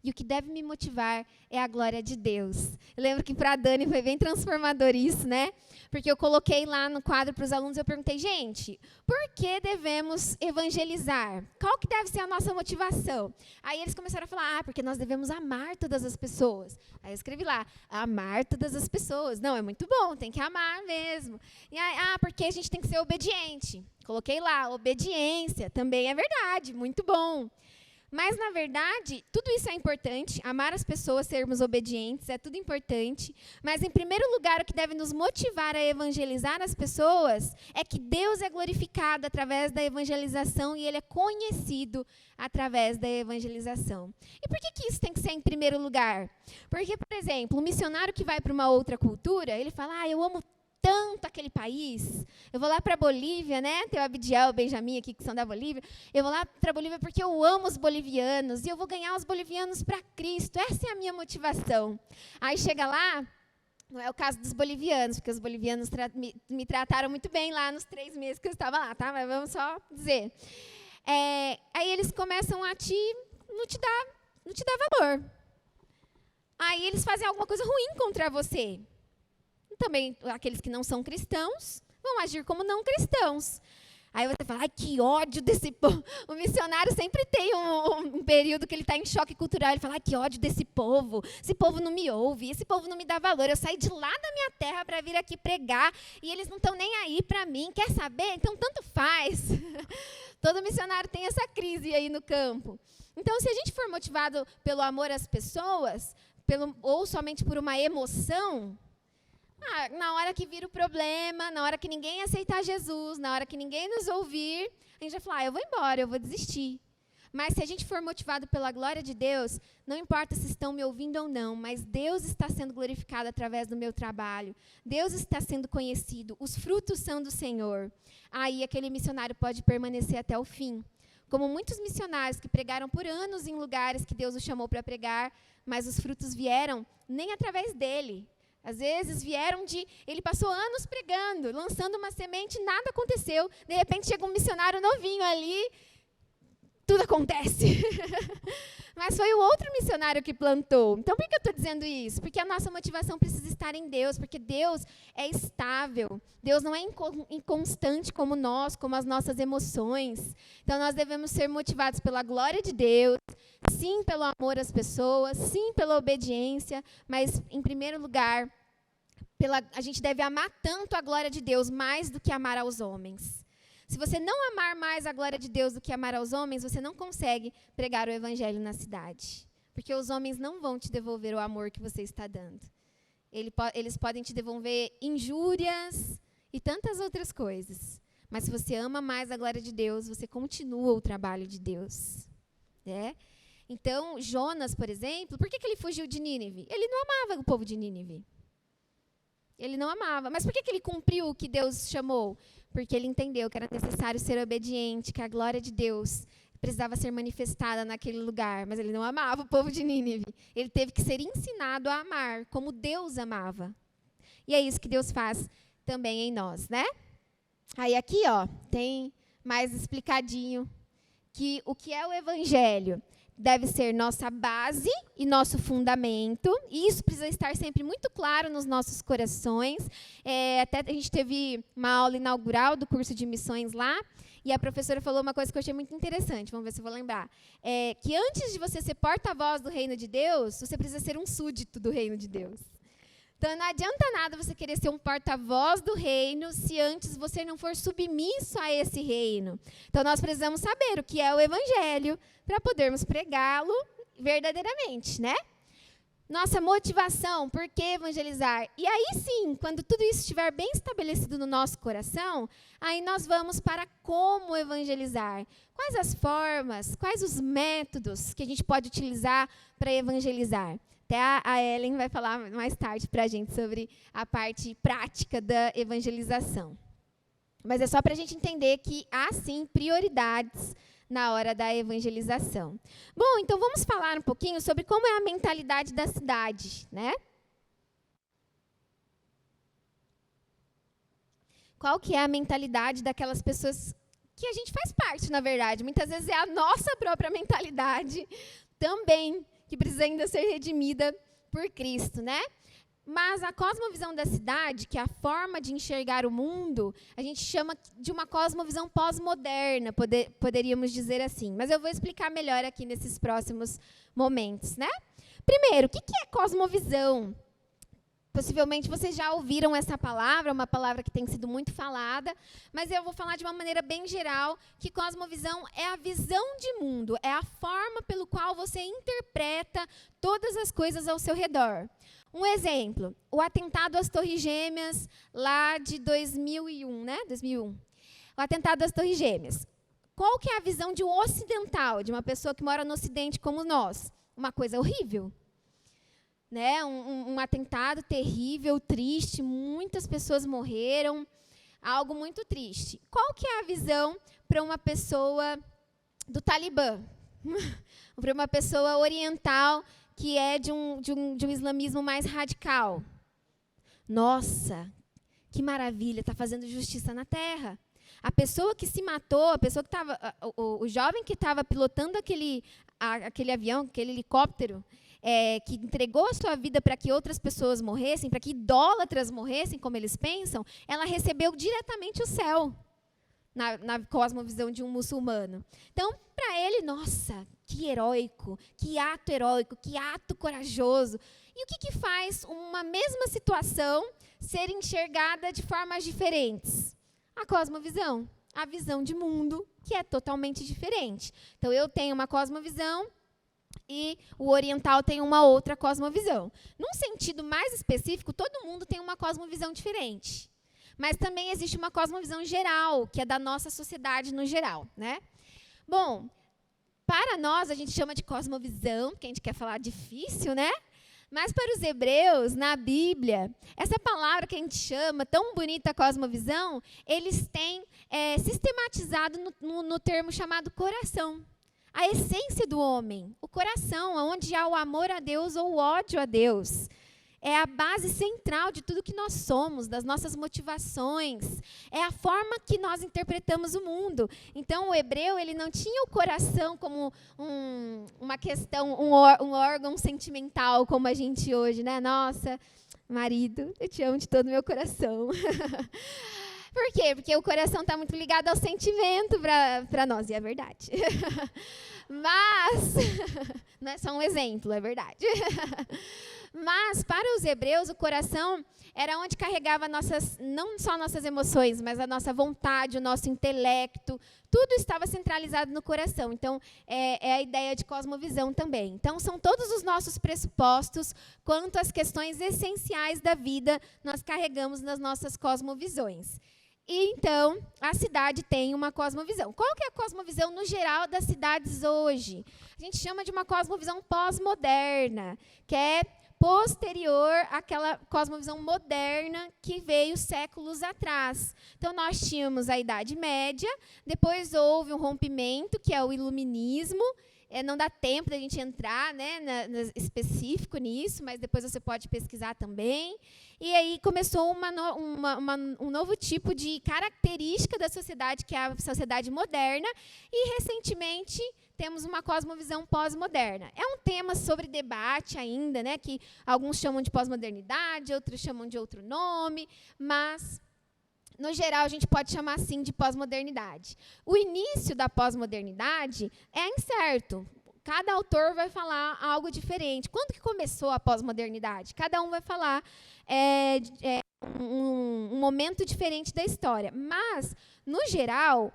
E o que deve me motivar é a glória de Deus. Eu lembro que para a Dani foi bem transformador isso, né? Porque eu coloquei lá no quadro para os alunos, eu perguntei, gente, por que devemos evangelizar? Qual que deve ser a nossa motivação? Aí eles começaram a falar, porque nós devemos amar todas as pessoas. Aí eu escrevi lá, amar todas as pessoas. Não, é muito bom, tem que amar mesmo. E aí, porque a gente tem que ser obediente. Coloquei lá, obediência, também é verdade, muito bom. Mas, na verdade, tudo isso é importante, amar as pessoas, sermos obedientes, é tudo importante. Mas, em primeiro lugar, o que deve nos motivar a evangelizar as pessoas é que Deus é glorificado através da evangelização e Ele é conhecido através da evangelização. E por que isso tem que ser em primeiro lugar? Porque, por exemplo, um missionário que vai para uma outra cultura, ele fala, eu amo tanto aquele país, eu vou lá para a Bolívia, né? Tem o Abidiel, o Benjamin aqui, que são da Bolívia. Eu vou lá para a Bolívia porque eu amo os bolivianos e eu vou ganhar os bolivianos para Cristo. Essa é a minha motivação. Aí chega lá, não é o caso dos bolivianos, porque os bolivianos me trataram muito bem lá nos 3 meses que eu estava lá, tá? Mas vamos só dizer. Aí eles começam a não te dar valor. Aí eles fazem alguma coisa ruim contra você. Também aqueles que não são cristãos vão agir como não cristãos. Aí você fala, que ódio desse povo. O missionário sempre tem um período que ele está em choque cultural. Ele fala, que ódio desse povo. Esse povo não me ouve, esse povo não me dá valor. Eu saí de lá da minha terra para vir aqui pregar e eles não estão nem aí para mim. Quer saber? Então, tanto faz. Todo missionário tem essa crise aí no campo. Então, se a gente for motivado pelo amor às pessoas, ou somente por uma emoção... na hora que vira o problema, na hora que ninguém aceitar Jesus, na hora que ninguém nos ouvir, a gente vai falar, eu vou embora, eu vou desistir. Mas se a gente for motivado pela glória de Deus, não importa se estão me ouvindo ou não, mas Deus está sendo glorificado através do meu trabalho. Deus está sendo conhecido, os frutos são do Senhor. Aí aquele missionário pode permanecer até o fim. Como muitos missionários que pregaram por anos em lugares que Deus os chamou para pregar, mas os frutos vieram nem através dele. Às vezes vieram ele passou anos pregando, lançando uma semente, nada aconteceu. De repente chega um missionário novinho ali, tudo acontece. Mas foi o outro missionário que plantou. Então, por que eu estou dizendo isso? Porque a nossa motivação precisa estar em Deus, porque Deus é estável. Deus não é inconstante como nós, como as nossas emoções. Então, nós devemos ser motivados pela glória de Deus, sim pelo amor às pessoas, sim pela obediência, mas, em primeiro lugar, a gente deve amar tanto a glória de Deus, mais do que amar aos homens. Se você não amar mais a glória de Deus do que amar aos homens, você não consegue pregar o evangelho na cidade. Porque os homens não vão te devolver o amor que você está dando. Eles podem te devolver injúrias e tantas outras coisas. Mas se você ama mais a glória de Deus, você continua o trabalho de Deus. Então, Jonas, por exemplo, por que ele fugiu de Nínive? Ele não amava o povo de Nínive. Ele não amava. Mas por que ele cumpriu o que Deus chamou? porque ele entendeu que era necessário ser obediente, que a glória de Deus precisava ser manifestada naquele lugar, mas ele não amava o povo de Nínive. Ele teve que ser ensinado a amar, como Deus amava. E é isso que Deus faz também em nós, né? Aí aqui, ó, tem mais explicadinho que o que é o evangelho deve ser nossa base e nosso fundamento. E isso precisa estar sempre muito claro nos nossos corações. Até a gente teve uma aula inaugural do curso de missões lá, e a professora falou uma coisa que eu achei muito interessante, vamos ver se eu vou lembrar. Que antes de você ser porta-voz do reino de Deus, você precisa ser um súdito do reino de Deus. Então, não adianta nada você querer ser um porta-voz do reino se antes você não for submisso a esse reino. Então, nós precisamos saber o que é o evangelho para podermos pregá-lo verdadeiramente, né? Nossa motivação, por que evangelizar? E aí sim, quando tudo isso estiver bem estabelecido no nosso coração, aí nós vamos para como evangelizar. Quais as formas, quais os métodos que a gente pode utilizar para evangelizar? Até a Ellen vai falar mais tarde para a gente sobre a parte prática da evangelização. Mas é só para a gente entender que há, sim, prioridades na hora da evangelização. Bom, então vamos falar um pouquinho sobre como é a mentalidade da cidade, né? Qual que é a mentalidade daquelas pessoas que a gente faz parte, na verdade. Muitas vezes é a nossa própria mentalidade também, que precisa ainda ser redimida por Cristo, né? Mas a cosmovisão da cidade, que é a forma de enxergar o mundo, a gente chama de uma cosmovisão pós-moderna, poderíamos dizer assim. Mas eu vou explicar melhor aqui nesses próximos momentos, né? Primeiro, o que é cosmovisão? Possivelmente vocês já ouviram essa palavra, uma palavra que tem sido muito falada, mas eu vou falar de uma maneira bem geral, que cosmovisão é a visão de mundo, é a forma pelo qual você interpreta todas as coisas ao seu redor. Um exemplo, o atentado às Torres Gêmeas, lá de 2001, né? 2001. O atentado às Torres Gêmeas. Qual que é a visão de um ocidental, de uma pessoa que mora no Ocidente como nós? Uma coisa horrível. Né? Um atentado terrível, triste, muitas pessoas morreram, algo muito triste. Qual que é a visão para uma pessoa do Talibã? Para uma pessoa oriental que é de um islamismo mais radical? Nossa, que maravilha, está fazendo justiça na terra. A pessoa que se matou, a pessoa que estava, o jovem que estava pilotando aquele avião, aquele helicóptero, que entregou a sua vida para que outras pessoas morressem, para que idólatras morressem, como eles pensam, ela recebeu diretamente o céu, na cosmovisão de um muçulmano. Então, para ele, nossa, que heróico, que ato corajoso. E o que faz uma mesma situação ser enxergada de formas diferentes? A cosmovisão, a visão de mundo, que é totalmente diferente. Então, eu tenho uma cosmovisão, e o oriental tem uma outra cosmovisão. Num sentido mais específico, todo mundo tem uma cosmovisão diferente. Mas também existe uma cosmovisão geral, que é da nossa sociedade no geral, né? Bom, para nós, a gente chama de cosmovisão, porque a gente quer falar difícil, né? Mas para os hebreus, na Bíblia, essa palavra que a gente chama, tão bonita cosmovisão, eles têm sistematizado no termo chamado coração. A essência do homem, o coração, onde há o amor a Deus ou o ódio a Deus. É a base central de tudo que nós somos, das nossas motivações. É a forma que nós interpretamos o mundo. Então, o hebreu, ele não tinha o coração como uma questão, um órgão sentimental, como a gente hoje, né? Nossa, marido, eu te amo de todo o meu coração. Por quê? Porque o coração está muito ligado ao sentimento para nós, e é verdade. Mas, não é só um exemplo, é verdade. Mas, para os hebreus, o coração era onde carregava não só nossas emoções, mas a nossa vontade, o nosso intelecto, tudo estava centralizado no coração. Então, é a ideia de cosmovisão também. Então, são todos os nossos pressupostos quanto às questões essenciais da vida, nós carregamos nas nossas cosmovisões. E, então, a cidade tem uma cosmovisão. Qual que é a cosmovisão no geral das cidades hoje? A gente chama de uma cosmovisão pós-moderna, que é posterior àquela cosmovisão moderna que veio séculos atrás. Então, nós tínhamos a Idade Média, depois houve um rompimento, que é o Iluminismo. Não dá tempo da gente entrar, né, específico nisso, mas depois você pode pesquisar também. E aí começou um novo tipo de característica da sociedade, que é a sociedade moderna, e recentemente temos uma cosmovisão pós-moderna. É um tema sobre debate ainda, né, que alguns chamam de pós-modernidade, outros chamam de outro nome, mas no geral, a gente pode chamar assim de pós-modernidade. O início da pós-modernidade é incerto. Cada autor vai falar algo diferente. Quando que começou a pós-modernidade? Cada um vai falar um momento diferente da história. Mas, no geral,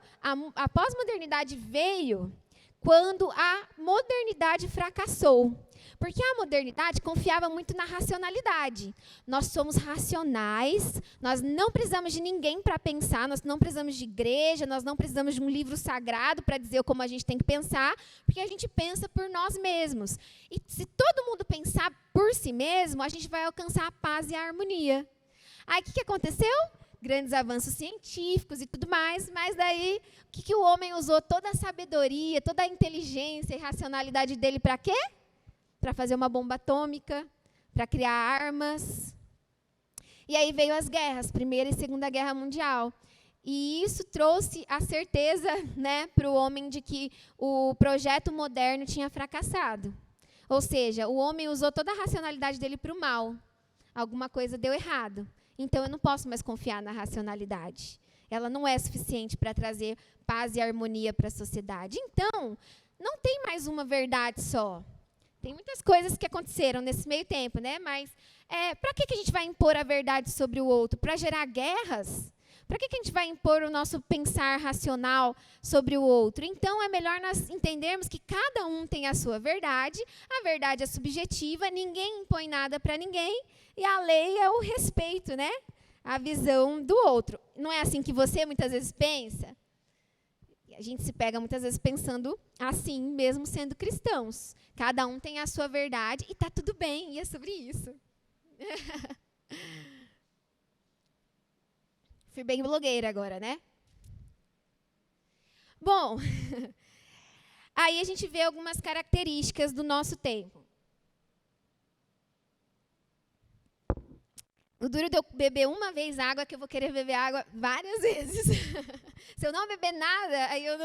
a pós-modernidade veio quando a modernidade fracassou. Porque a modernidade confiava muito na racionalidade. Nós somos racionais, nós não precisamos de ninguém para pensar, nós não precisamos de igreja, nós não precisamos de um livro sagrado para dizer como a gente tem que pensar, porque a gente pensa por nós mesmos. E se todo mundo pensar por si mesmo, a gente vai alcançar a paz e a harmonia. Aí, o que aconteceu? Grandes avanços científicos e tudo mais, mas daí, o que o homem usou toda a sabedoria, toda a inteligência e racionalidade dele para quê? Para fazer uma bomba atômica, para criar armas. E aí veio as guerras, Primeira e Segunda Guerra Mundial. E isso trouxe a certeza, né, para o homem de que o projeto moderno tinha fracassado. Ou seja, o homem usou toda a racionalidade dele para o mal. Alguma coisa deu errado. Então, eu não posso mais confiar na racionalidade. Ela não é suficiente para trazer paz e harmonia para a sociedade. Então, não tem mais uma verdade só. Tem muitas coisas que aconteceram nesse meio tempo, né? Mas para que a gente vai impor a verdade sobre o outro? Para gerar guerras? Para que a gente vai impor o nosso pensar racional sobre o outro? Então, é melhor nós entendermos que cada um tem a sua verdade, a verdade é subjetiva, ninguém impõe nada para ninguém, e a lei é o respeito, né? A visão do outro. Não é assim que você muitas vezes pensa? A gente se pega muitas vezes pensando assim, mesmo sendo cristãos. Cada um tem a sua verdade e está tudo bem, e é sobre isso. Fui bem blogueira agora, né? Bom, aí a gente vê algumas características do nosso tempo. O duro de eu beber uma vez água, que eu vou querer beber água várias vezes. Se eu não beber nada, aí eu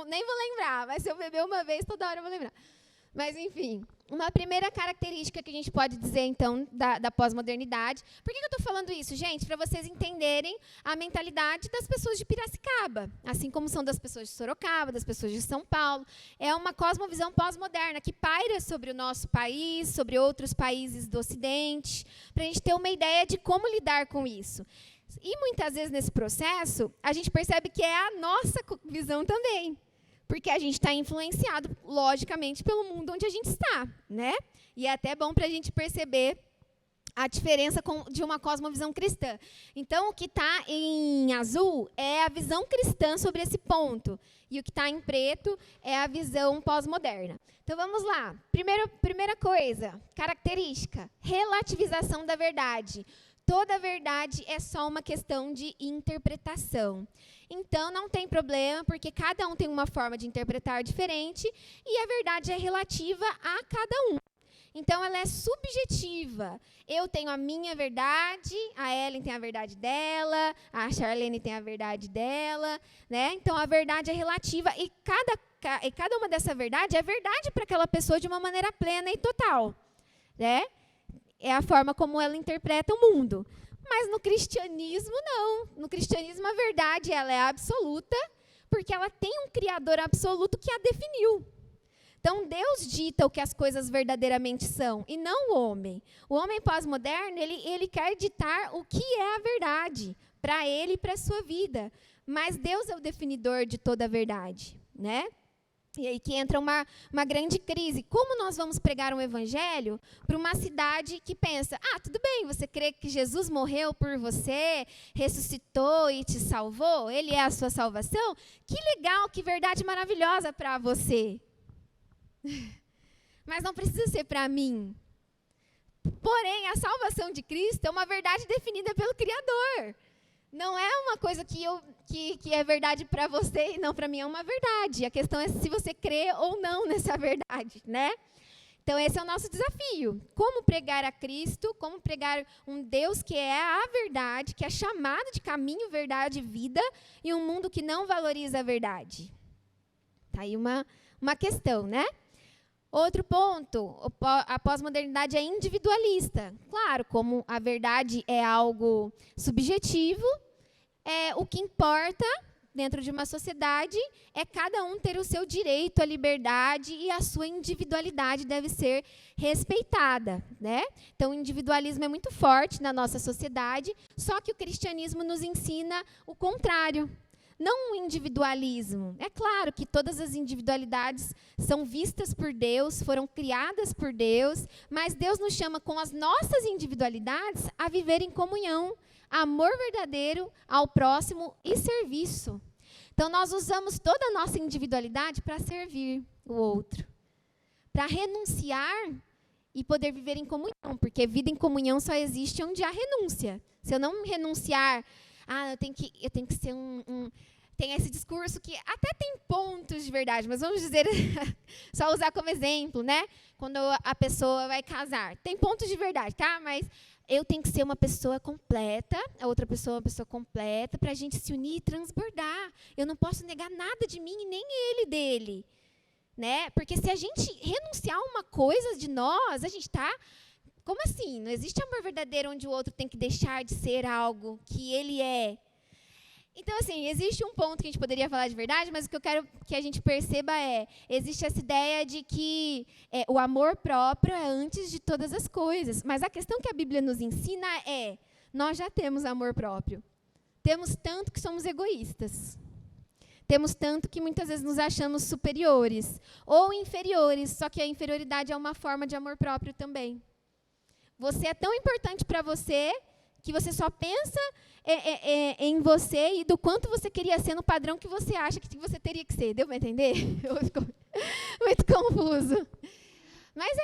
nem vou lembrar. Mas se eu beber uma vez, toda hora eu vou lembrar. Mas, enfim, uma primeira característica que a gente pode dizer, então, da pós-modernidade. Por que eu estou falando isso, gente? Para vocês entenderem a mentalidade das pessoas de Piracicaba, assim como são das pessoas de Sorocaba, das pessoas de São Paulo. É uma cosmovisão pós-moderna que paira sobre o nosso país, sobre outros países do Ocidente, para a gente ter uma ideia de como lidar com isso. E, muitas vezes, nesse processo, a gente percebe que é a nossa visão também. Porque a gente está influenciado, logicamente, pelo mundo onde a gente está, né? E é até bom para a gente perceber a diferença de uma cosmovisão cristã. Então, o que está em azul é a visão cristã sobre esse ponto. E o que está em preto é a visão pós-moderna. Então, vamos lá. Primeira coisa, característica, relativização da verdade. Toda verdade é só uma questão de interpretação. Então, não tem problema, porque cada um tem uma forma de interpretar diferente e a verdade é relativa a cada um. Então, ela é subjetiva. Eu tenho a minha verdade, a Ellen tem a verdade dela, a Charlene tem a verdade dela, né? Então, a verdade é relativa e cada uma dessa verdade é verdade para aquela pessoa de uma maneira plena e total, né? É a forma como ela interpreta o mundo. Mas no cristianismo, não. No cristianismo, a verdade ela é absoluta, porque ela tem um Criador absoluto que a definiu. Então, Deus dita o que as coisas verdadeiramente são, e não o homem. O homem pós-moderno, ele quer ditar o que é a verdade, para ele e para a sua vida. Mas Deus é o definidor de toda a verdade, né? E aí que entra uma grande crise. Como nós vamos pregar um evangelho para uma cidade que pensa, tudo bem, você crê que Jesus morreu por você, ressuscitou e te salvou? Ele é a sua salvação? Que legal, que verdade maravilhosa para você. Mas não precisa ser para mim. Porém, a salvação de Cristo é uma verdade definida pelo Criador. Não é uma coisa que é verdade para você e não para mim, é uma verdade. A questão é se você crê ou não nessa verdade, né? Então, esse é o nosso desafio. Como pregar a Cristo, como pregar um Deus que é a verdade, que é chamado de caminho, verdade e vida, e um mundo que não valoriza a verdade. Tá aí uma questão, né? Outro ponto, a pós-modernidade é individualista. Claro, como a verdade é algo subjetivo, o que importa dentro de uma sociedade é cada um ter o seu direito à liberdade e a sua individualidade deve ser respeitada, né? Então, o individualismo é muito forte na nossa sociedade, só que o cristianismo nos ensina o contrário. Não o individualismo. É claro que todas as individualidades são vistas por Deus, foram criadas por Deus, mas Deus nos chama com as nossas individualidades a viver em comunhão, amor verdadeiro ao próximo e serviço. Então, nós usamos toda a nossa individualidade para servir o outro, para renunciar e poder viver em comunhão, porque vida em comunhão só existe onde há renúncia. Se eu não renunciar, eu tenho que ser tem esse discurso que até tem pontos de verdade, mas vamos dizer, só usar como exemplo, né? Quando a pessoa vai casar. Tem pontos de verdade, tá? Mas eu tenho que ser uma pessoa completa, a outra pessoa uma pessoa completa, para a gente se unir e transbordar. Eu não posso negar nada de mim e nem ele dele. Né? Porque se a gente renunciar a uma coisa de nós, a gente está... Como assim? Não existe amor verdadeiro onde o outro tem que deixar de ser algo que ele é. Então, assim, existe um ponto que a gente poderia falar de verdade, mas o que eu quero que a gente perceba existe essa ideia de que o amor próprio é antes de todas as coisas. Mas a questão que a Bíblia nos ensina nós já temos amor próprio. Temos tanto que somos egoístas. Temos tanto que muitas vezes nos achamos superiores ou inferiores, só que a inferioridade é uma forma de amor próprio também. Você é tão importante para você que você só pensa em você e do quanto você queria ser no padrão que você acha que você teria que ser. Deu para entender? Muito confuso. Mas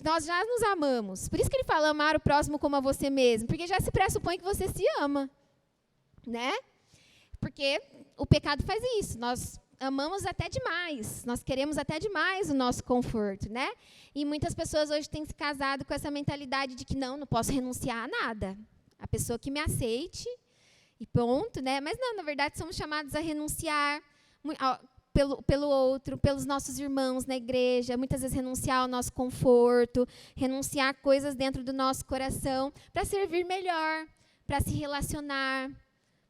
nós já nos amamos. Por isso que ele fala amar o próximo como a você mesmo, porque já se pressupõe que você se ama, né? Porque o pecado faz isso, nós amamos até demais, nós queremos até demais o nosso conforto, né? E muitas pessoas hoje têm se casado com essa mentalidade de que não posso renunciar a nada. A pessoa que me aceite e ponto, né? Mas não, na verdade, somos chamados a renunciar pelo outro, pelos nossos irmãos na igreja, muitas vezes renunciar ao nosso conforto, renunciar coisas dentro do nosso coração para servir melhor, para se relacionar,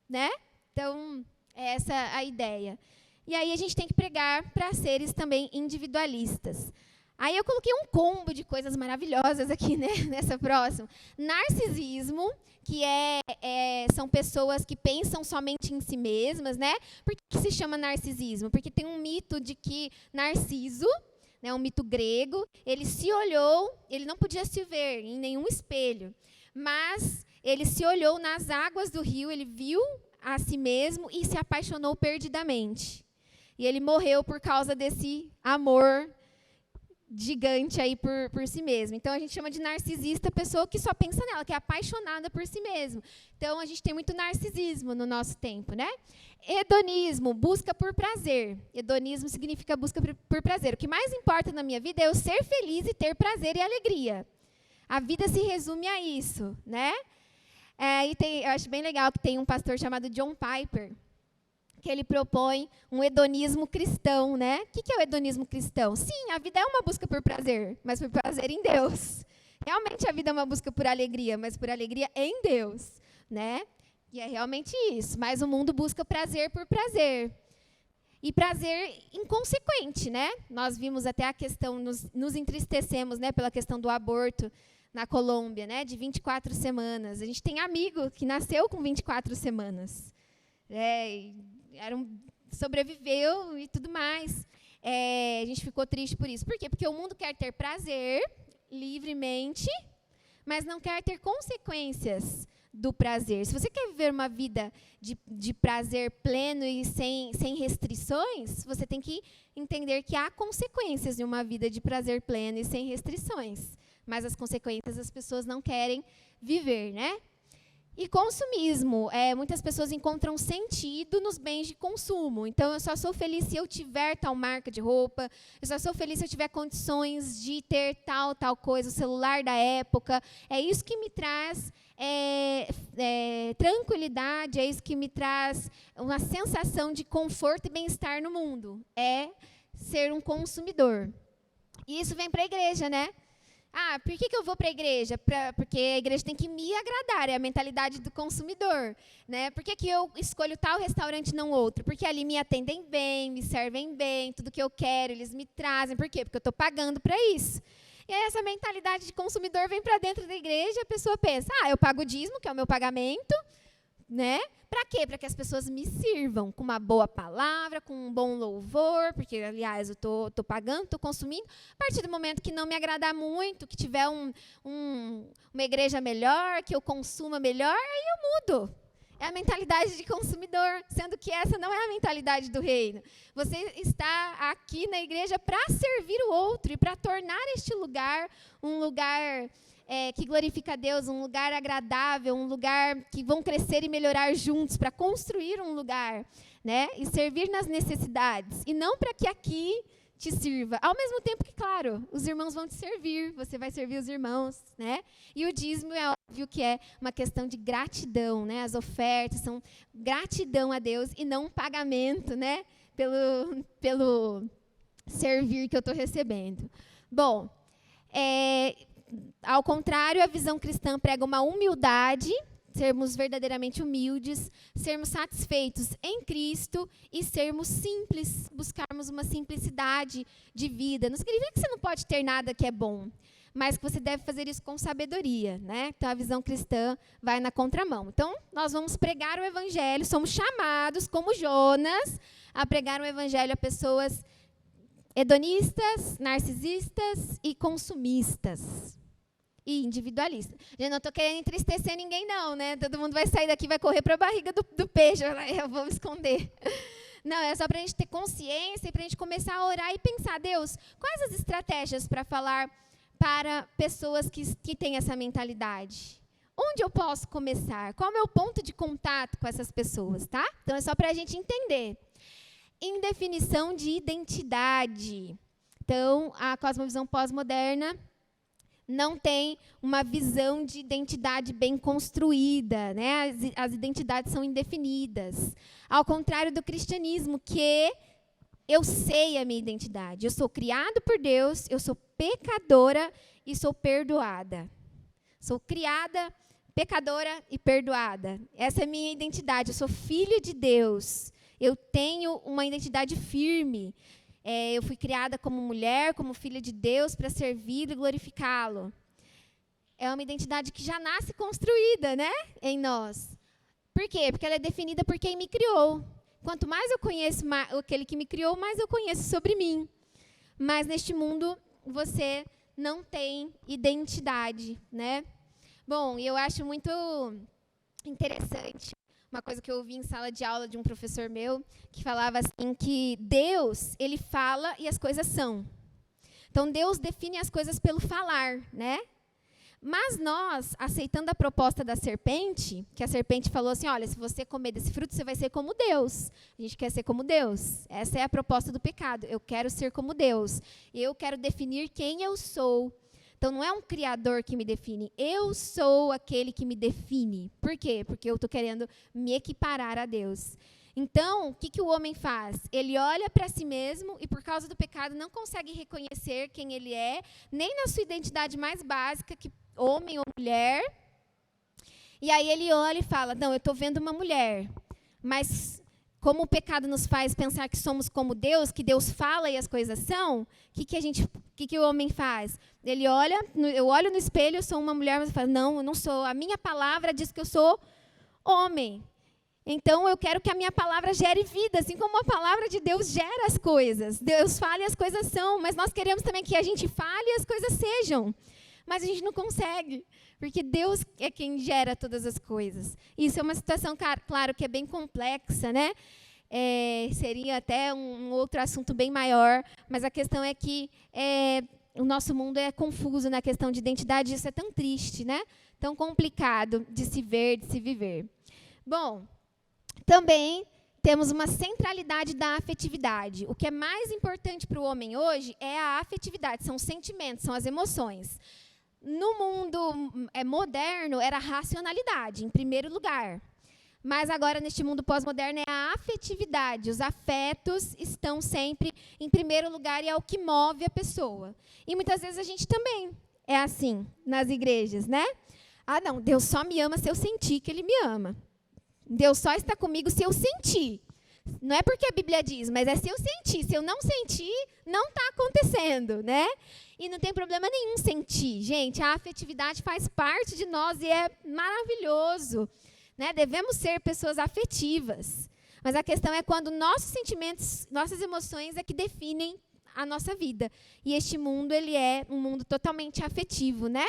né? Então, é essa a ideia. E aí a gente tem que pregar para seres também individualistas. Aí eu coloquei um combo de coisas maravilhosas aqui, né, nessa próxima. Narcisismo, que são pessoas que pensam somente em si mesmas, né? Por que se chama narcisismo? Porque tem um mito de que Narciso, né, um mito grego, ele se olhou, ele não podia se ver em nenhum espelho, mas ele se olhou nas águas do rio, ele viu a si mesmo e se apaixonou perdidamente. E ele morreu por causa desse amor gigante aí por si mesmo. Então, a gente chama de narcisista a pessoa que só pensa nela, que é apaixonada por si mesmo. Então, a gente tem muito narcisismo no nosso tempo, né? Hedonismo, busca por prazer. Hedonismo significa busca por prazer. O que mais importa na minha vida é eu ser feliz e ter prazer e alegria. A vida se resume a isso, né? Eu acho bem legal que tem um pastor chamado John Piper, que ele propõe um hedonismo cristão, né? O que é o hedonismo cristão? Sim, a vida é uma busca por prazer, mas por prazer em Deus. Realmente a vida é uma busca por alegria, mas por alegria em Deus, né? E é realmente isso. Mas o mundo busca prazer por prazer. E prazer inconsequente, né? Nós vimos até a questão, nos entristecemos, né, pela questão do aborto na Colômbia, né, de 24 semanas. A gente tem amigo que nasceu com 24 semanas. Sobreviveu e tudo mais. A gente ficou triste por isso. Por quê? Porque o mundo quer ter prazer livremente, mas não quer ter consequências do prazer. Se você quer viver uma vida de prazer pleno e sem restrições, você tem que entender que há consequências de uma vida de prazer pleno e sem restrições. mas as consequências as pessoas não querem viver, né? E consumismo, muitas pessoas encontram sentido nos bens de consumo. Então, eu só sou feliz se eu tiver tal marca de roupa, eu só sou feliz se eu tiver condições de ter tal coisa, o celular da época. É isso que me traz tranquilidade, é isso que me traz uma sensação de conforto e bem-estar no mundo. É ser um consumidor. E isso vem para a igreja, né? Ah, por que eu vou para a igreja? Porque a igreja tem que me agradar, é a mentalidade do consumidor, né? Por que eu escolho tal restaurante e não outro? Porque ali me atendem bem, me servem bem, tudo que eu quero, eles me trazem. Por quê? Porque eu estou pagando para isso. E aí essa mentalidade de consumidor vem para dentro da igreja e a pessoa pensa, eu pago o dízimo, que é o meu pagamento, né? Para quê? Para que as pessoas me sirvam com uma boa palavra, com um bom louvor, porque, aliás, eu estou pagando, estou consumindo. A partir do momento que não me agradar muito, que tiver uma igreja melhor, que eu consuma melhor, aí eu mudo. É a mentalidade de consumidor, sendo que essa não é a mentalidade do reino. Você está aqui na igreja para servir o outro e para tornar este lugar um lugar que glorifica a Deus, um lugar agradável, um lugar que vão crescer e melhorar juntos, para construir um lugar, né? E servir nas necessidades, e não para que aqui te sirva. Ao mesmo tempo que, claro, os irmãos vão te servir, você vai servir os irmãos, né? E o dízimo é óbvio que é uma questão de gratidão, né? As ofertas são gratidão a Deus e não um pagamento, né? Pelo servir que eu estou recebendo. Bom, ao contrário, a visão cristã prega uma humildade, sermos verdadeiramente humildes, sermos satisfeitos em Cristo e sermos simples, buscarmos uma simplicidade de vida. Não significa que você não pode ter nada que é bom, mas que você deve fazer isso com sabedoria, né? Então, a visão cristã vai na contramão. Então, nós vamos pregar o evangelho, somos chamados, como Jonas, a pregar o evangelho a pessoas hedonistas, narcisistas e consumistas. E individualistas. Eu não estou querendo entristecer ninguém, não, né? Todo mundo vai sair daqui e vai correr para a barriga do peixe. Eu vou me esconder. Não, é só para a gente ter consciência e para a gente começar a orar e pensar, Deus, quais as estratégias para falar para pessoas que têm essa mentalidade? Onde eu posso começar? Qual é o meu ponto de contato com essas pessoas, tá? Então, é só para a gente entender. Indefinição de identidade. Então, a cosmovisão pós-moderna não tem uma visão de identidade bem construída, né? As identidades são indefinidas. Ao contrário do cristianismo, que eu sei a minha identidade. Eu sou criado por Deus, eu sou pecadora e sou perdoada. Sou criada, pecadora e perdoada. Essa é a minha identidade. Eu sou filha de Deus. Eu tenho uma identidade firme. Eu fui criada como mulher, como filha de Deus, para servir e glorificá-lo. É uma identidade que já nasce construída, né, em nós. Por quê? Porque ela é definida por quem me criou. Quanto mais eu conheço aquele que me criou, mais eu conheço sobre mim. Mas neste mundo, você não tem identidade, né? Bom, eu acho muito interessante uma coisa que eu ouvi em sala de aula de um professor meu, que falava assim, que Deus, ele fala e as coisas são. Então, Deus define as coisas pelo falar, né? Mas nós, aceitando a proposta da serpente, que a serpente falou assim, olha, se você comer desse fruto, você vai ser como Deus. A gente quer ser como Deus. Essa é a proposta do pecado. Eu quero ser como Deus. Eu quero definir quem eu sou. Então, não é um criador que me define. Eu sou aquele que me define. Por quê? Porque eu estou querendo me equiparar a Deus. Então, o que o homem faz? Ele olha para si mesmo e, por causa do pecado, não consegue reconhecer quem ele é, nem na sua identidade mais básica, que homem ou mulher. E aí ele olha e fala, não, eu estou vendo uma mulher. Mas, como o pecado nos faz pensar que somos como Deus, que Deus fala e as coisas são, o que o homem faz? Ele olha, eu olho no espelho, eu sou uma mulher, mas eu falo, não, eu não sou. A minha palavra diz que eu sou homem. Então, eu quero que a minha palavra gere vida, assim como a palavra de Deus gera as coisas. Deus fala e as coisas são, mas nós queremos também que a gente fale e as coisas sejam. Mas a gente não consegue, porque Deus é quem gera todas as coisas. Isso é uma situação, claro, que é bem complexa, né? Seria até um outro assunto bem maior, mas a questão é que o nosso mundo é confuso na questão de identidade, isso é tão triste, né? Tão complicado de se ver, de se viver. Bom, também temos uma centralidade da afetividade. O que é mais importante para o homem hoje é a afetividade, são os sentimentos, são as emoções. No mundo moderno, era a racionalidade, em primeiro lugar. Mas agora, neste mundo pós-moderno, é a afetividade. Os afetos estão sempre em primeiro lugar e é o que move a pessoa. E muitas vezes a gente também é assim nas igrejas, né? Ah, não, Deus só me ama se eu sentir que Ele me ama. Deus só está comigo se eu sentir. Não é porque a Bíblia diz, mas é se eu sentir. Se eu não sentir, não está acontecendo, né? E não tem problema nenhum sentir. Gente, a afetividade faz parte de nós e é maravilhoso, né? Devemos ser pessoas afetivas. Mas a questão é quando nossos sentimentos, nossas emoções é que definem a nossa vida. E este mundo, ele é um mundo totalmente afetivo, né?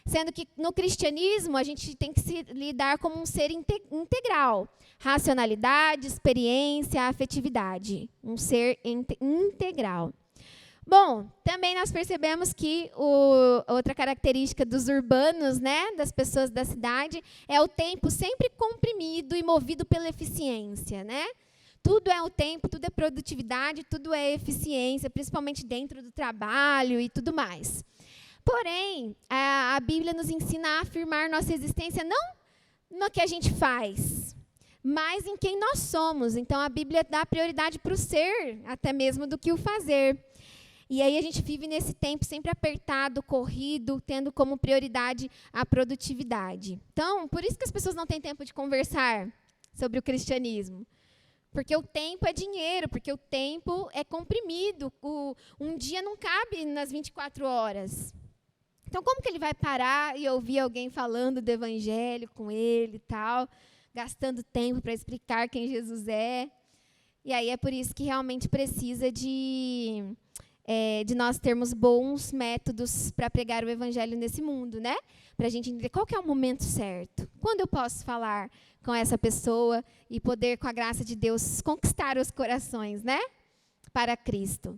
Sendo que no cristianismo a gente tem que se lidar como um ser integral. Racionalidade, experiência, afetividade. Um ser integral. Bom, também nós percebemos que outra característica dos urbanos, né, das pessoas da cidade, é o tempo sempre comprimido e movido pela eficiência, né? Tudo é o tempo, tudo é produtividade, tudo é eficiência, principalmente dentro do trabalho e tudo mais. Porém, a Bíblia nos ensina a afirmar nossa existência não no que a gente faz, mas em quem nós somos. Então, a Bíblia dá prioridade para o ser, até mesmo do que o fazer. E aí a gente vive nesse tempo sempre apertado, corrido, tendo como prioridade a produtividade. Então, por isso que as pessoas não têm tempo de conversar sobre o cristianismo. Porque o tempo é dinheiro, porque o tempo é comprimido. Um dia não cabe nas 24 horas. Então, como que ele vai parar e ouvir alguém falando do evangelho com ele e tal, gastando tempo para explicar quem Jesus é? E aí é por isso que realmente precisa de nós termos bons métodos para pregar o evangelho nesse mundo, né? Para a gente entender qual que é o momento certo. Quando eu posso falar com essa pessoa e poder, com a graça de Deus, conquistar os corações, né? Para Cristo.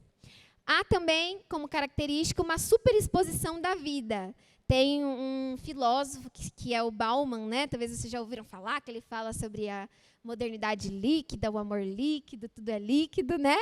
Há também, como característica, uma superexposição da vida. Tem um filósofo que é o Bauman, né? Talvez vocês já ouviram falar, que ele fala sobre a modernidade líquida, o amor líquido, tudo é líquido, né?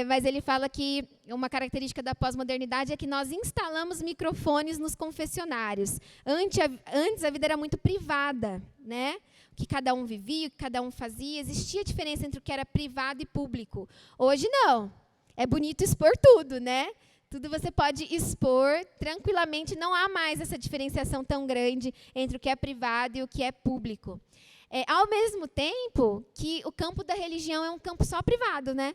Mas ele fala que uma característica da pós-modernidade é que nós instalamos microfones nos confessionários. Antes a vida era muito privada, né? O que cada um vivia, o que cada um fazia. Existia diferença entre o que era privado e público. Hoje, não. É bonito expor tudo, né? Tudo você pode expor tranquilamente. Não há mais essa diferenciação tão grande entre o que é privado e o que é público. Ao mesmo tempo que o campo da religião é um campo só privado, né?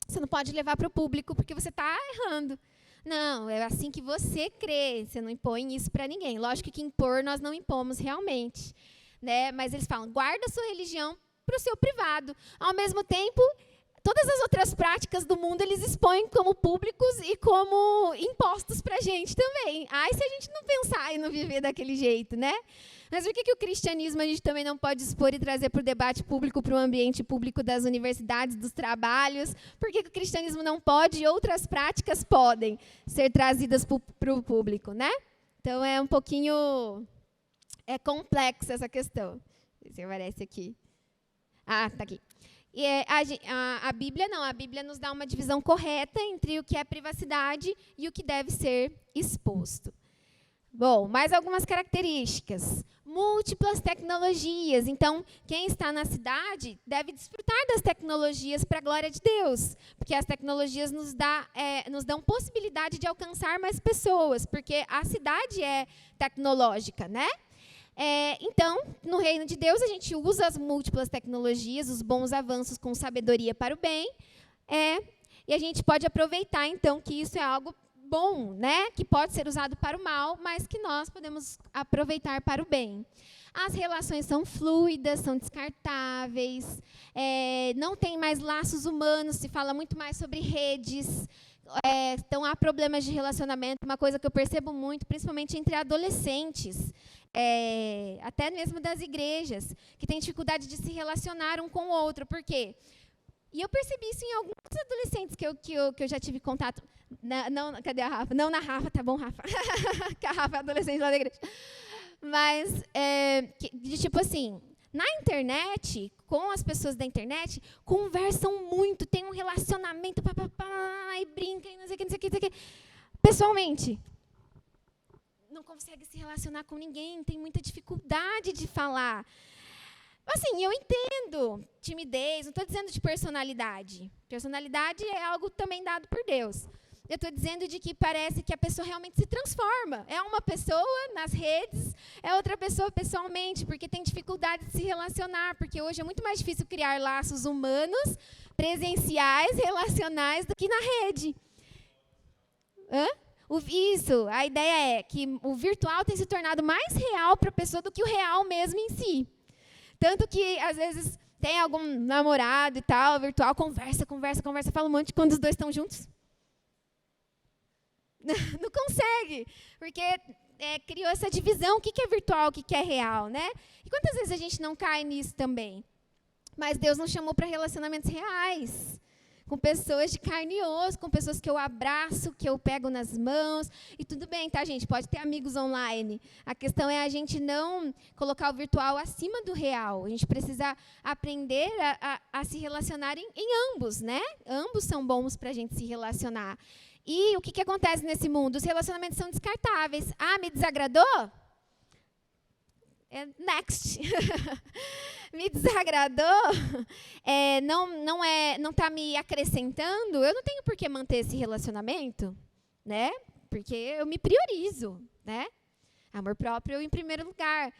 Você não pode levar para o público porque você está errando. Não, é assim que você crê. Você não impõe isso para ninguém. Lógico que impor nós não impomos realmente, né? Mas eles falam, guarda a sua religião para o seu privado. Ao mesmo tempo, todas as outras práticas do mundo eles expõem como públicos e como impostos para a gente também. Ai, se a gente não pensar e não viver daquele jeito, né? Mas por que o cristianismo a gente também não pode expor e trazer para o debate público, para o ambiente público das universidades, dos trabalhos? Por que o cristianismo não pode e outras práticas podem ser trazidas para o público, né? Então, é um pouquinho complexa essa questão. Se aparece aqui. Ah, está aqui. E a Bíblia não. A Bíblia nos dá uma divisão correta entre o que é privacidade e o que deve ser exposto. Bom, mais algumas características. Múltiplas tecnologias. Então, quem está na cidade deve desfrutar das tecnologias para a glória de Deus. Porque as tecnologias nos dão possibilidade de alcançar mais pessoas. Porque a cidade é tecnológica, né? Então, no reino de Deus, a gente usa as múltiplas tecnologias, os bons avanços com sabedoria para o bem. E a gente pode aproveitar, então, que isso é algo bom, né? Que pode ser usado para o mal, mas que nós podemos aproveitar para o bem. As relações são fluidas, são descartáveis, não tem mais laços humanos, se fala muito mais sobre redes. Então, há problemas de relacionamento, uma coisa que eu percebo muito, principalmente entre adolescentes, até mesmo das igrejas, que têm dificuldade de se relacionar um com o outro. Por quê? E eu percebi isso em alguns adolescentes que eu já tive contato. Não, cadê a Rafa? Não na Rafa, tá bom, Rafa? Que a Rafa é adolescente lá da igreja. Mas, tipo assim, na internet, com as pessoas da internet, conversam muito, tem um relacionamento, e brinca, e não sei o que, não sei o que, não sei o que. Pessoalmente, não consegue se relacionar com ninguém, tem muita dificuldade de falar. Assim, eu entendo timidez, não estou dizendo de personalidade. Personalidade é algo também dado por Deus. Eu estou dizendo de que parece que a pessoa realmente se transforma. É uma pessoa nas redes, é outra pessoa pessoalmente, porque tem dificuldade de se relacionar, porque hoje é muito mais difícil criar laços humanos, presenciais, relacionais, do que na rede. Isso, a ideia é que o virtual tem se tornado mais real para a pessoa do que o real mesmo em si. Tanto que, às vezes, tem algum namorado e tal, virtual, conversa, fala um monte, quando os dois estão juntos. Não consegue, porque criou essa divisão, o que é virtual, o que é real, né? E quantas vezes a gente não cai nisso também? Mas Deus nos chamou para relacionamentos reais, com pessoas de carne e osso, com pessoas que eu abraço, que eu pego nas mãos. E tudo bem, tá, gente? Pode ter amigos online. A questão é a gente não colocar o virtual acima do real. A gente precisa aprender a se relacionar em ambos, né? Ambos são bons para a gente se relacionar. E o que acontece nesse mundo? Os relacionamentos são descartáveis. Ah, me desagradou? Next. Me desagradou? Não está me acrescentando? Eu não tenho por que manter esse relacionamento, né? Porque eu me priorizo, né? Amor próprio em primeiro lugar.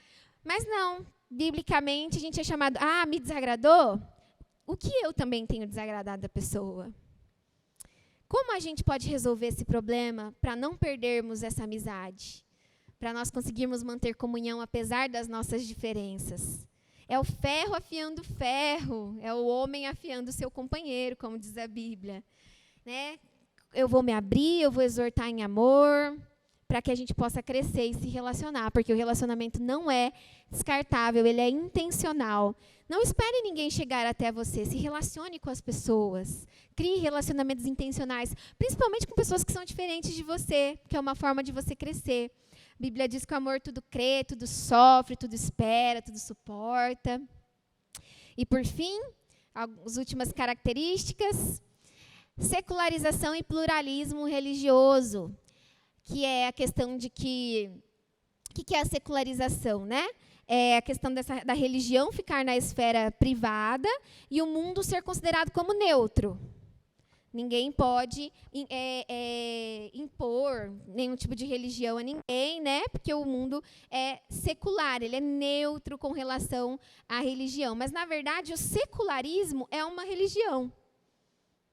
Mas não, biblicamente a gente é chamado, me desagradou? O que eu também tenho desagradado da pessoa? Como a gente pode resolver esse problema para não perdermos essa amizade? Para nós conseguirmos manter comunhão apesar das nossas diferenças? É o ferro afiando o ferro, é o homem afiando o seu companheiro, como diz a Bíblia. Né? Eu vou me abrir, eu vou exortar em amor, para que a gente possa crescer e se relacionar, porque o relacionamento não é descartável, ele é intencional. Não espere ninguém chegar até você, se relacione com as pessoas, crie relacionamentos intencionais, principalmente com pessoas que são diferentes de você, que é uma forma de você crescer. A Bíblia diz que o amor tudo crê, tudo sofre, tudo espera, tudo suporta. E, por fim, as últimas características, secularização e pluralismo religioso, que é a questão de que... O que é a secularização, né? É a questão da religião ficar na esfera privada e o mundo ser considerado como neutro. Ninguém pode impor nenhum tipo de religião a ninguém, né? Porque o mundo é secular, ele é neutro com relação à religião. Mas, na verdade, o secularismo é uma religião,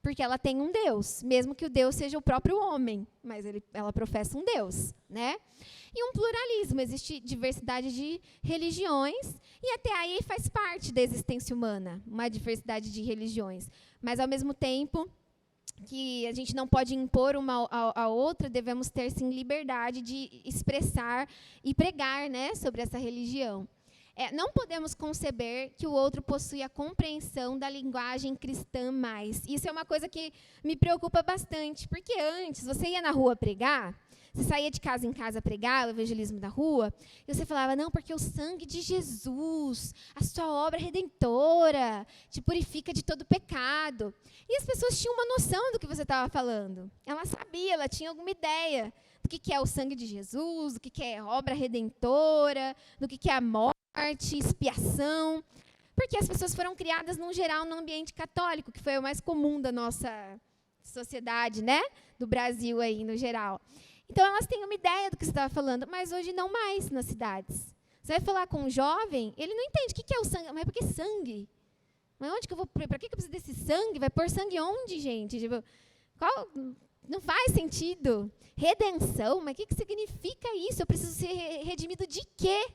porque ela tem um Deus, mesmo que o Deus seja o próprio homem, mas ela professa um Deus, né? E um pluralismo, existe diversidade de religiões, e até aí faz parte da existência humana, uma diversidade de religiões. Mas, ao mesmo tempo que a gente não pode impor uma à outra, devemos ter, sim, liberdade de expressar e pregar, né, sobre essa religião. Não podemos conceber que o outro possui a compreensão da linguagem cristã mais. Isso é uma coisa que me preocupa bastante, porque antes você ia na rua pregar, você saía de casa em casa pregar o evangelismo da rua, e você falava, não, porque o sangue de Jesus, a sua obra redentora, te purifica de todo pecado. E as pessoas tinham uma noção do que você estava falando. Ela sabia, ela tinha alguma ideia do que é o sangue de Jesus, do que é obra redentora, do que é a morte, expiação. Porque as pessoas foram criadas, no geral, no ambiente católico, que foi o mais comum da nossa sociedade, né? Do Brasil aí, no geral. Então, elas têm uma ideia do que você estava falando, mas hoje não mais nas cidades. Você vai falar com um jovem, ele não entende o que é o sangue. Mas por que sangue? Mas onde que eu vou? Para que eu preciso desse sangue? Vai pôr sangue onde, gente? Tipo, não faz sentido. Redenção, mas o que significa isso? Eu preciso ser redimido de quê?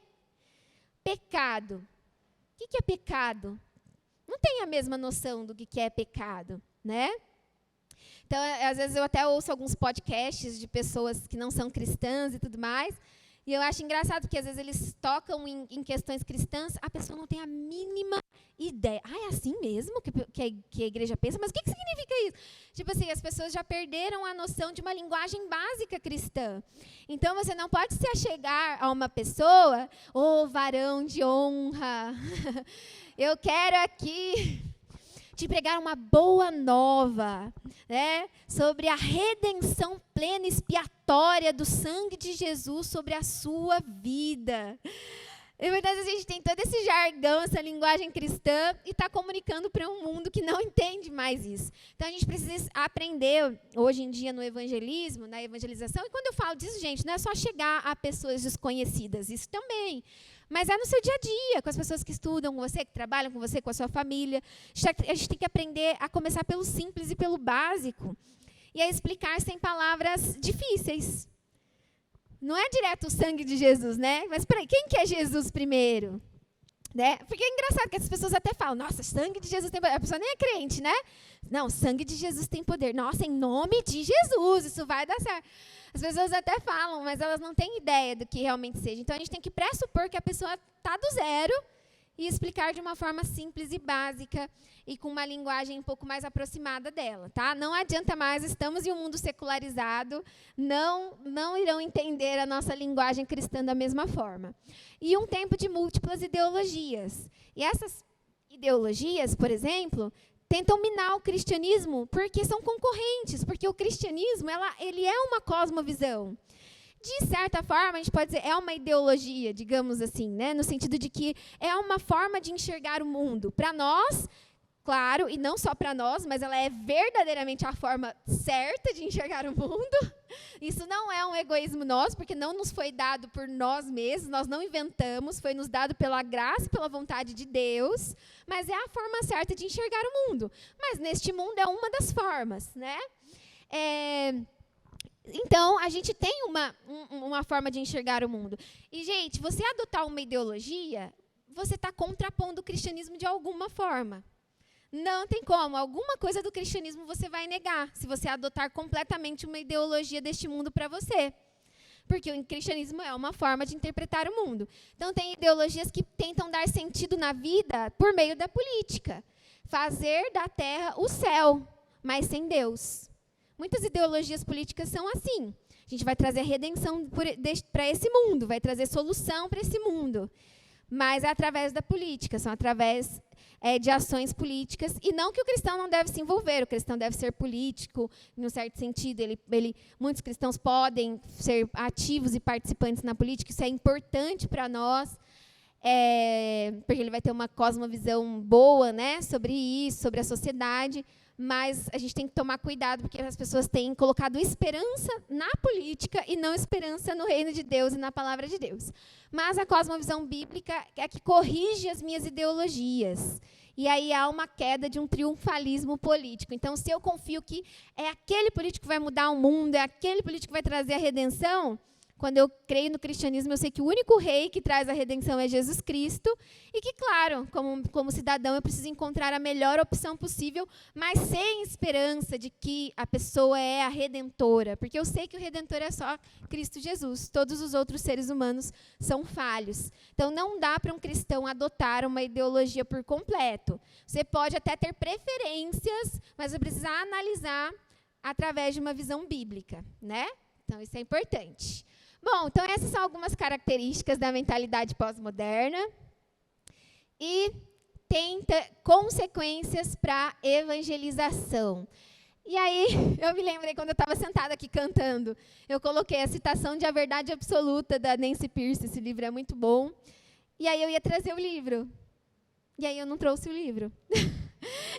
Pecado. O que é pecado? Não tem a mesma noção do que é pecado, né? Então, às vezes, eu até ouço alguns podcasts de pessoas que não são cristãs e tudo mais, e eu acho engraçado, porque às vezes eles tocam em questões cristãs, a pessoa não tem a mínima ideia. É assim mesmo que a igreja pensa? Mas o que significa isso? Tipo assim, as pessoas já perderam a noção de uma linguagem básica cristã. Então, você não pode se achegar a uma pessoa, varão de honra, eu quero aqui te pregar uma boa nova, né, sobre a redenção plena e expiatória do sangue de Jesus sobre a sua vida. E muitas vezes a gente tem todo esse jargão, essa linguagem cristã, e está comunicando para um mundo que não entende mais isso. Então, a gente precisa aprender, hoje em dia, no evangelismo, na evangelização. E quando eu falo disso, gente, não é só chegar a pessoas desconhecidas, isso também. Mas é no seu dia a dia, com as pessoas que estudam com você, que trabalham com você, com a sua família. A gente tem que aprender a começar pelo simples e pelo básico. E a explicar sem palavras difíceis. Não é direto o sangue de Jesus, né? Mas peraí, quem que é Jesus primeiro? Né? Porque é engraçado que as pessoas até falam, nossa, sangue de Jesus tem poder. A pessoa nem é crente, né? Não, sangue de Jesus tem poder. Nossa, em nome de Jesus, isso vai dar certo. As pessoas até falam, mas elas não têm ideia do que realmente seja. Então, a gente tem que pressupor que a pessoa está do zero e explicar de uma forma simples e básica e com uma linguagem um pouco mais aproximada dela, tá? Não adianta mais, estamos em um mundo secularizado, não irão entender a nossa linguagem cristã da mesma forma. E um tempo de múltiplas ideologias. E essas ideologias, por exemplo, tentam minar o cristianismo porque são concorrentes, porque o cristianismo ele é uma cosmovisão. De certa forma, a gente pode dizer, é uma ideologia, digamos assim, né? No sentido de que é uma forma de enxergar o mundo. Para nós, claro, e não só para nós, mas ela é verdadeiramente a forma certa de enxergar o mundo. Isso não é um egoísmo nosso, porque não nos foi dado por nós mesmos, nós não inventamos, foi nos dado pela graça e pela vontade de Deus, mas é a forma certa de enxergar o mundo. Mas neste mundo é uma das formas, né? Então, a gente tem uma forma de enxergar o mundo. E, gente, você adotar uma ideologia, você está contrapondo o cristianismo de alguma forma. Não tem como. Alguma coisa do cristianismo você vai negar, se você adotar completamente uma ideologia deste mundo para você. Porque o cristianismo é uma forma de interpretar o mundo. Então, tem ideologias que tentam dar sentido na vida por meio da política. Fazer da terra o céu, mas sem Deus. Muitas ideologias políticas são assim. A gente vai trazer redenção para esse mundo, vai trazer solução para esse mundo. Mas é através da política, são através de ações políticas. E não que o cristão não deve se envolver, o cristão deve ser político, em um certo sentido. Muitos cristãos podem ser ativos e participantes na política, isso é importante para nós, porque ele vai ter uma cosmovisão boa, né, sobre isso, sobre a sociedade. Mas a gente tem que tomar cuidado, porque as pessoas têm colocado esperança na política e não esperança no reino de Deus e na palavra de Deus. Mas a cosmovisão bíblica é a que corrige as minhas ideologias. E aí há uma queda de um triunfalismo político. Então, se eu confio que é aquele político que vai mudar o mundo, é aquele político que vai trazer a redenção, quando eu creio no cristianismo, eu sei que o único rei que traz a redenção é Jesus Cristo e que, claro, como cidadão, eu preciso encontrar a melhor opção possível, mas sem esperança de que a pessoa é a redentora, porque eu sei que o redentor é só Cristo Jesus. Todos os outros seres humanos são falhos. Então, não dá para um cristão adotar uma ideologia por completo. Você pode até ter preferências, mas vai precisar analisar através de uma visão bíblica, né? Então, isso é importante. Bom, então essas são algumas características da mentalidade pós-moderna e tem consequências para a evangelização. E aí, eu me lembrei quando eu estava sentada aqui cantando, eu coloquei a citação de A Verdade Absoluta, da Nancy Pierce, esse livro é muito bom, e aí eu ia trazer o livro, e aí eu não trouxe o livro.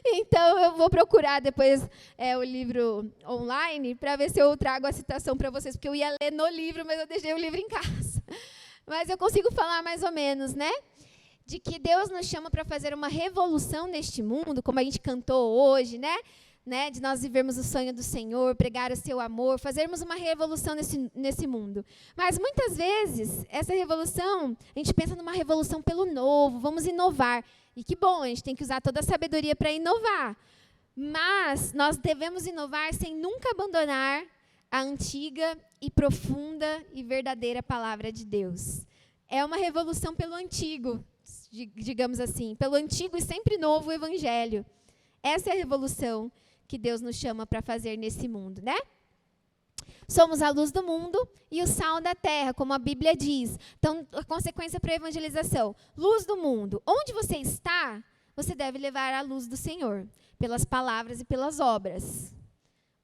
Então, eu vou procurar depois o livro online para ver se eu trago a citação para vocês, porque eu ia ler no livro, mas eu deixei o livro em casa. Mas eu consigo falar mais ou menos, né? De que Deus nos chama para fazer uma revolução neste mundo, como a gente cantou hoje, né? De nós vivermos o sonho do Senhor, pregar o seu amor, fazermos uma revolução nesse mundo. Mas, muitas vezes, essa revolução, a gente pensa numa revolução pelo novo, vamos inovar. E que bom, a gente tem que usar toda a sabedoria para inovar. Mas nós devemos inovar sem nunca abandonar a antiga e profunda e verdadeira palavra de Deus. É uma revolução pelo antigo. digamos assim, pelo antigo e sempre novo evangelho. Essa é a revolução que Deus nos chama para fazer nesse mundo, né? Somos a luz do mundo e o sal da terra, como a Bíblia diz. Então, a consequência para a evangelização. Luz do mundo. Onde você está, você deve levar a luz do Senhor, pelas palavras e pelas obras.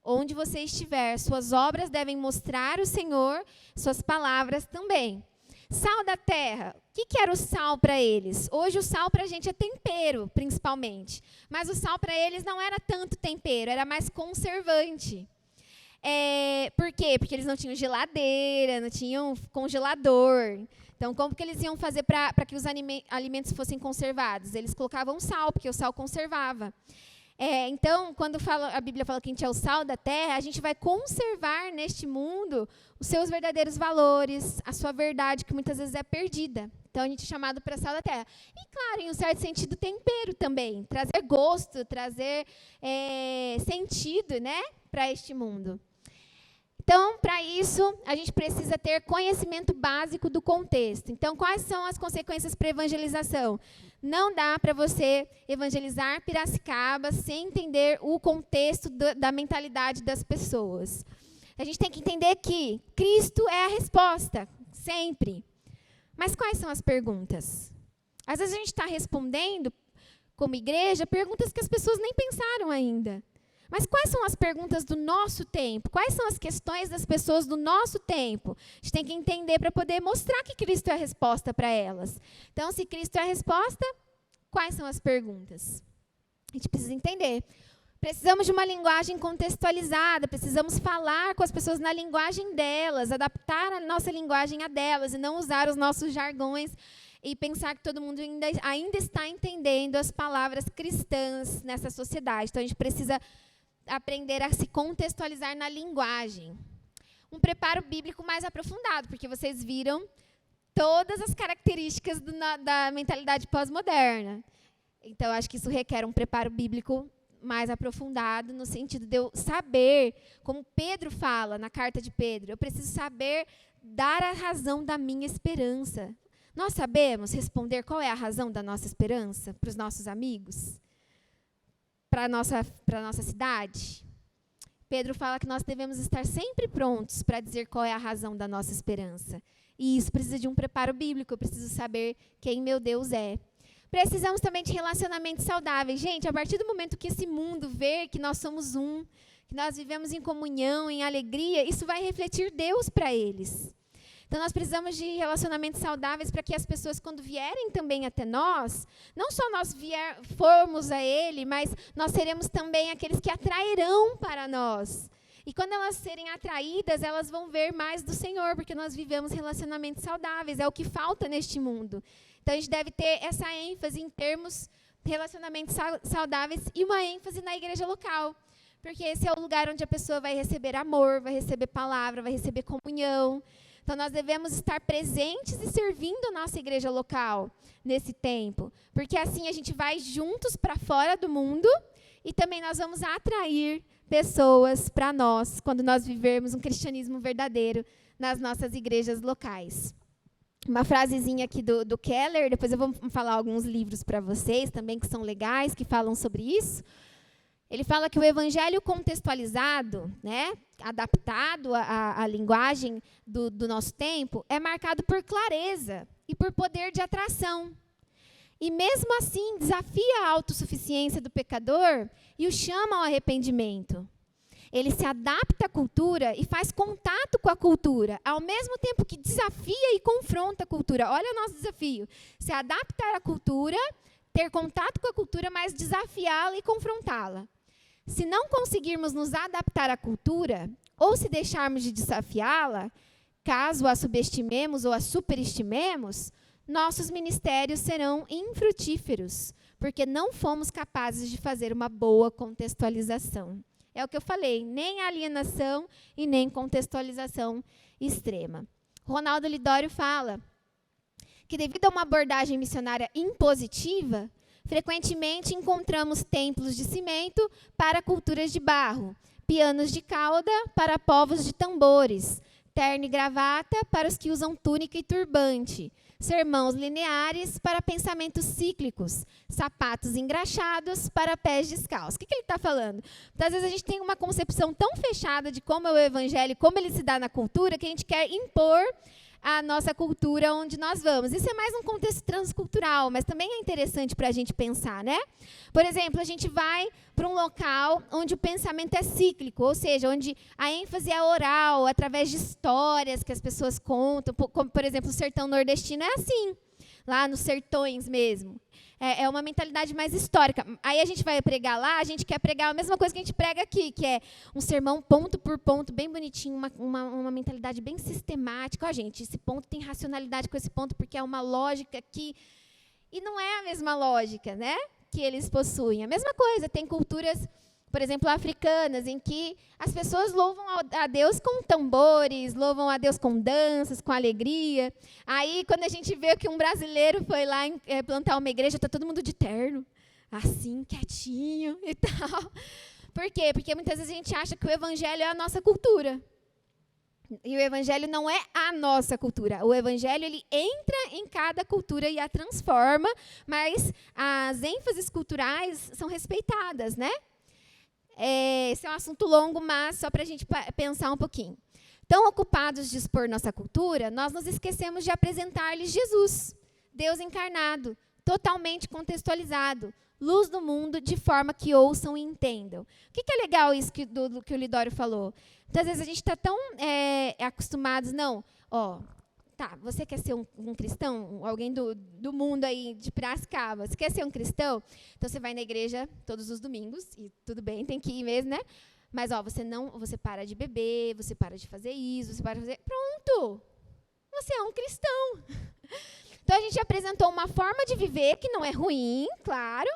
Onde você estiver, suas obras devem mostrar o Senhor, suas palavras também. Sal da terra. O que era o sal para eles? Hoje o sal para a gente é tempero, principalmente. Mas o sal para eles não era tanto tempero, era mais conservante. Por quê? Porque eles não tinham geladeira, não tinham congelador. Então, como que eles iam fazer para que os alimentos fossem conservados? Eles colocavam sal, porque o sal conservava. Então, quando a Bíblia fala que a gente é o sal da terra, a gente vai conservar neste mundo os seus verdadeiros valores, a sua verdade, que muitas vezes é perdida. Então, a gente é chamado para sal da terra. E, claro, em um certo sentido, tempero também. Trazer gosto, trazer sentido, né, para este mundo. Então, para isso, a gente precisa ter conhecimento básico do contexto. Então, quais são as consequências para a evangelização? Não dá para você evangelizar Piracicaba sem entender o contexto da mentalidade das pessoas. A gente tem que entender que Cristo é a resposta, sempre. Mas quais são as perguntas? Às vezes a gente está respondendo, como igreja, perguntas que as pessoas nem pensaram ainda. Mas quais são as perguntas do nosso tempo? Quais são as questões das pessoas do nosso tempo? A gente tem que entender para poder mostrar que Cristo é a resposta para elas. Então, se Cristo é a resposta, quais são as perguntas? A gente precisa entender. Precisamos de uma linguagem contextualizada, precisamos falar com as pessoas na linguagem delas, adaptar a nossa linguagem a delas e não usar os nossos jargões e pensar que todo mundo ainda está entendendo as palavras cristãs nessa sociedade. Então, a gente precisa aprender a se contextualizar na linguagem. Um preparo bíblico mais aprofundado, porque vocês viram todas as características da mentalidade pós-moderna. Então, acho que isso requer um preparo bíblico mais aprofundado, no sentido de eu saber, como Pedro fala na carta de Pedro, eu preciso saber dar a razão da minha esperança. Nós sabemos responder qual é a razão da nossa esperança para os nossos amigos? Para a nossa cidade? Pedro fala que nós devemos estar sempre prontos para dizer qual é a razão da nossa esperança. E isso precisa de um preparo bíblico, eu preciso saber quem meu Deus é. Precisamos também de relacionamentos saudáveis. Gente, a partir do momento que esse mundo vê que nós somos um, que nós vivemos em comunhão, em alegria, isso vai refletir Deus para eles. Então, nós precisamos de relacionamentos saudáveis para que as pessoas, quando vierem também até nós, não só nós formos a Ele, mas nós seremos também aqueles que atrairão para nós. E quando elas serem atraídas, elas vão ver mais do Senhor, porque nós vivemos relacionamentos saudáveis, é o que falta neste mundo. Então, a gente deve ter essa ênfase em termos de relacionamentos saudáveis e uma ênfase na igreja local. Porque esse é o lugar onde a pessoa vai receber amor, vai receber palavra, vai receber comunhão. Então, nós devemos estar presentes e servindo a nossa igreja local nesse tempo. Porque assim a gente vai juntos para fora do mundo e também nós vamos atrair pessoas para nós, quando nós vivermos um cristianismo verdadeiro nas nossas igrejas locais. Uma frasezinha aqui do Keller, depois eu vou falar alguns livros para vocês também que são legais, que falam sobre isso. Ele fala que o evangelho contextualizado, né, adaptado à linguagem do nosso tempo, é marcado por clareza e por poder de atração. E mesmo assim, desafia a autossuficiência do pecador e o chama ao arrependimento. Ele se adapta à cultura e faz contato com a cultura, ao mesmo tempo que desafia e confronta a cultura. Olha o nosso desafio. Se adaptar à cultura, ter contato com a cultura, mas desafiá-la e confrontá-la. Se não conseguirmos nos adaptar à cultura, ou se deixarmos de desafiá-la, caso a subestimemos ou a superestimemos, nossos ministérios serão infrutíferos, porque não fomos capazes de fazer uma boa contextualização. É o que eu falei, nem alienação e nem contextualização extrema. Ronaldo Lidório fala que, devido a uma abordagem missionária impositiva, frequentemente encontramos templos de cimento para culturas de barro, pianos de cauda para povos de tambores, terno e gravata para os que usam túnica e turbante, sermões lineares para pensamentos cíclicos, sapatos engraxados para pés descalços. O que ele está falando? Às vezes a gente tem uma concepção tão fechada de como é o evangelho, como ele se dá na cultura, que a gente quer impor a nossa cultura onde nós vamos. Isso é mais um contexto transcultural, mas também é interessante para a gente pensar, né? Por exemplo, a gente vai para um local onde o pensamento é cíclico, ou seja, onde a ênfase é oral, através de histórias que as pessoas contam, como, por exemplo, o sertão nordestino é assim, lá nos sertões mesmo. É uma mentalidade mais histórica. Aí a gente vai pregar lá, a gente quer pregar a mesma coisa que a gente prega aqui, que é um sermão ponto por ponto, bem bonitinho, uma mentalidade bem sistemática. Ó, gente, esse ponto tem racionalidade com esse ponto, porque é uma lógica que... E não é a mesma lógica, né, que eles possuem. A mesma coisa, tem culturas, por exemplo, africanas, em que as pessoas louvam a Deus com tambores, louvam a Deus com danças, com alegria. Aí, quando a gente vê que um brasileiro foi lá plantar uma igreja, está todo mundo de terno, assim, quietinho e tal. Por quê? Porque muitas vezes a gente acha que o evangelho é a nossa cultura. E o evangelho não é a nossa cultura. O evangelho, ele entra em cada cultura e a transforma, mas as ênfases culturais são respeitadas, né? Esse é um assunto longo, mas só para a gente pensar um pouquinho. Tão ocupados de expor nossa cultura, nós nos esquecemos de apresentar-lhes Jesus, Deus encarnado, totalmente contextualizado, luz do mundo, de forma que ouçam e entendam. O que é legal isso que o Lidório falou? Muitas vezes a gente está tão acostumados, não, tá, você quer ser um cristão? Alguém do mundo aí, de Piracicaba, você quer ser um cristão? Então, você vai na igreja todos os domingos, e tudo bem, tem que ir mesmo, né? Mas, você para de beber, você para de fazer isso, você para de fazer... Pronto! Você é um cristão. Então, a gente apresentou uma forma de viver, que não é ruim, claro,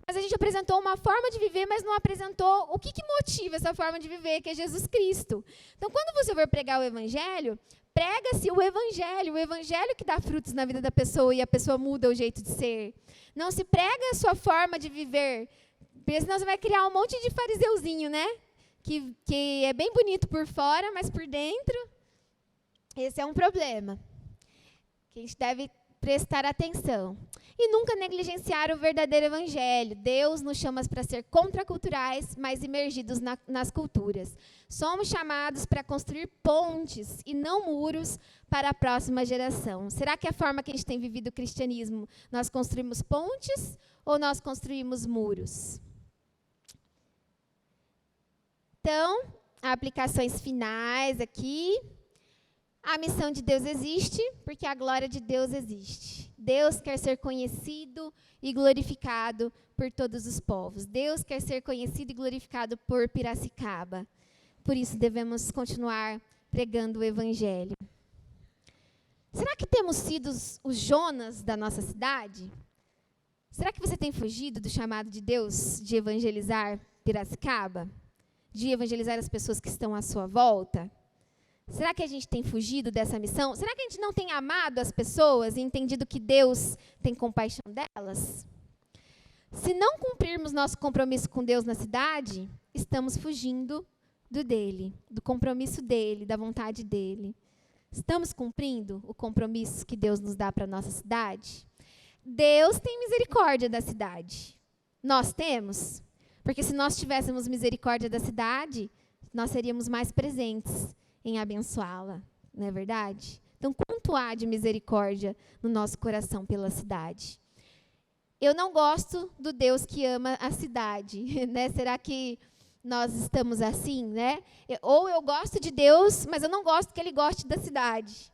mas a gente apresentou uma forma de viver, mas não apresentou o que motiva essa forma de viver, que é Jesus Cristo. Então, quando você for pregar o evangelho, prega-se o evangelho que dá frutos na vida da pessoa e a pessoa muda o jeito de ser. Não se prega a sua forma de viver, porque senão você vai criar um monte de fariseuzinho, né? Que é bem bonito por fora, mas por dentro, esse é um problema, que a gente deve prestar atenção. E nunca negligenciar o verdadeiro evangelho. Deus nos chama para ser contraculturais, mas imergidos nas culturas. Somos chamados para construir pontes e não muros para a próxima geração. Será que a forma que a gente tem vivido o cristianismo, nós construímos pontes ou nós construímos muros? Então, aplicações finais aqui. A missão de Deus existe porque a glória de Deus existe. Deus quer ser conhecido e glorificado por todos os povos. Deus quer ser conhecido e glorificado por Piracicaba. Por isso devemos continuar pregando o evangelho. Será que temos sido os Jonas da nossa cidade? Será que você tem fugido do chamado de Deus de evangelizar Piracicaba? De evangelizar as pessoas que estão à sua volta? Será que a gente tem fugido dessa missão? Será que a gente não tem amado as pessoas e entendido que Deus tem compaixão delas? Se não cumprirmos nosso compromisso com Deus na cidade, estamos fugindo do compromisso dele, da vontade dele. Estamos cumprindo o compromisso que Deus nos dá para a nossa cidade? Deus tem misericórdia da cidade. Nós temos? Porque se nós tivéssemos misericórdia da cidade, nós seríamos mais presentes em abençoá-la, não é verdade? Então, quanto há de misericórdia no nosso coração pela cidade? Eu não gosto do Deus que ama a cidade, né? Será que nós estamos assim, né? Ou eu gosto de Deus, mas eu não gosto que Ele goste da cidade.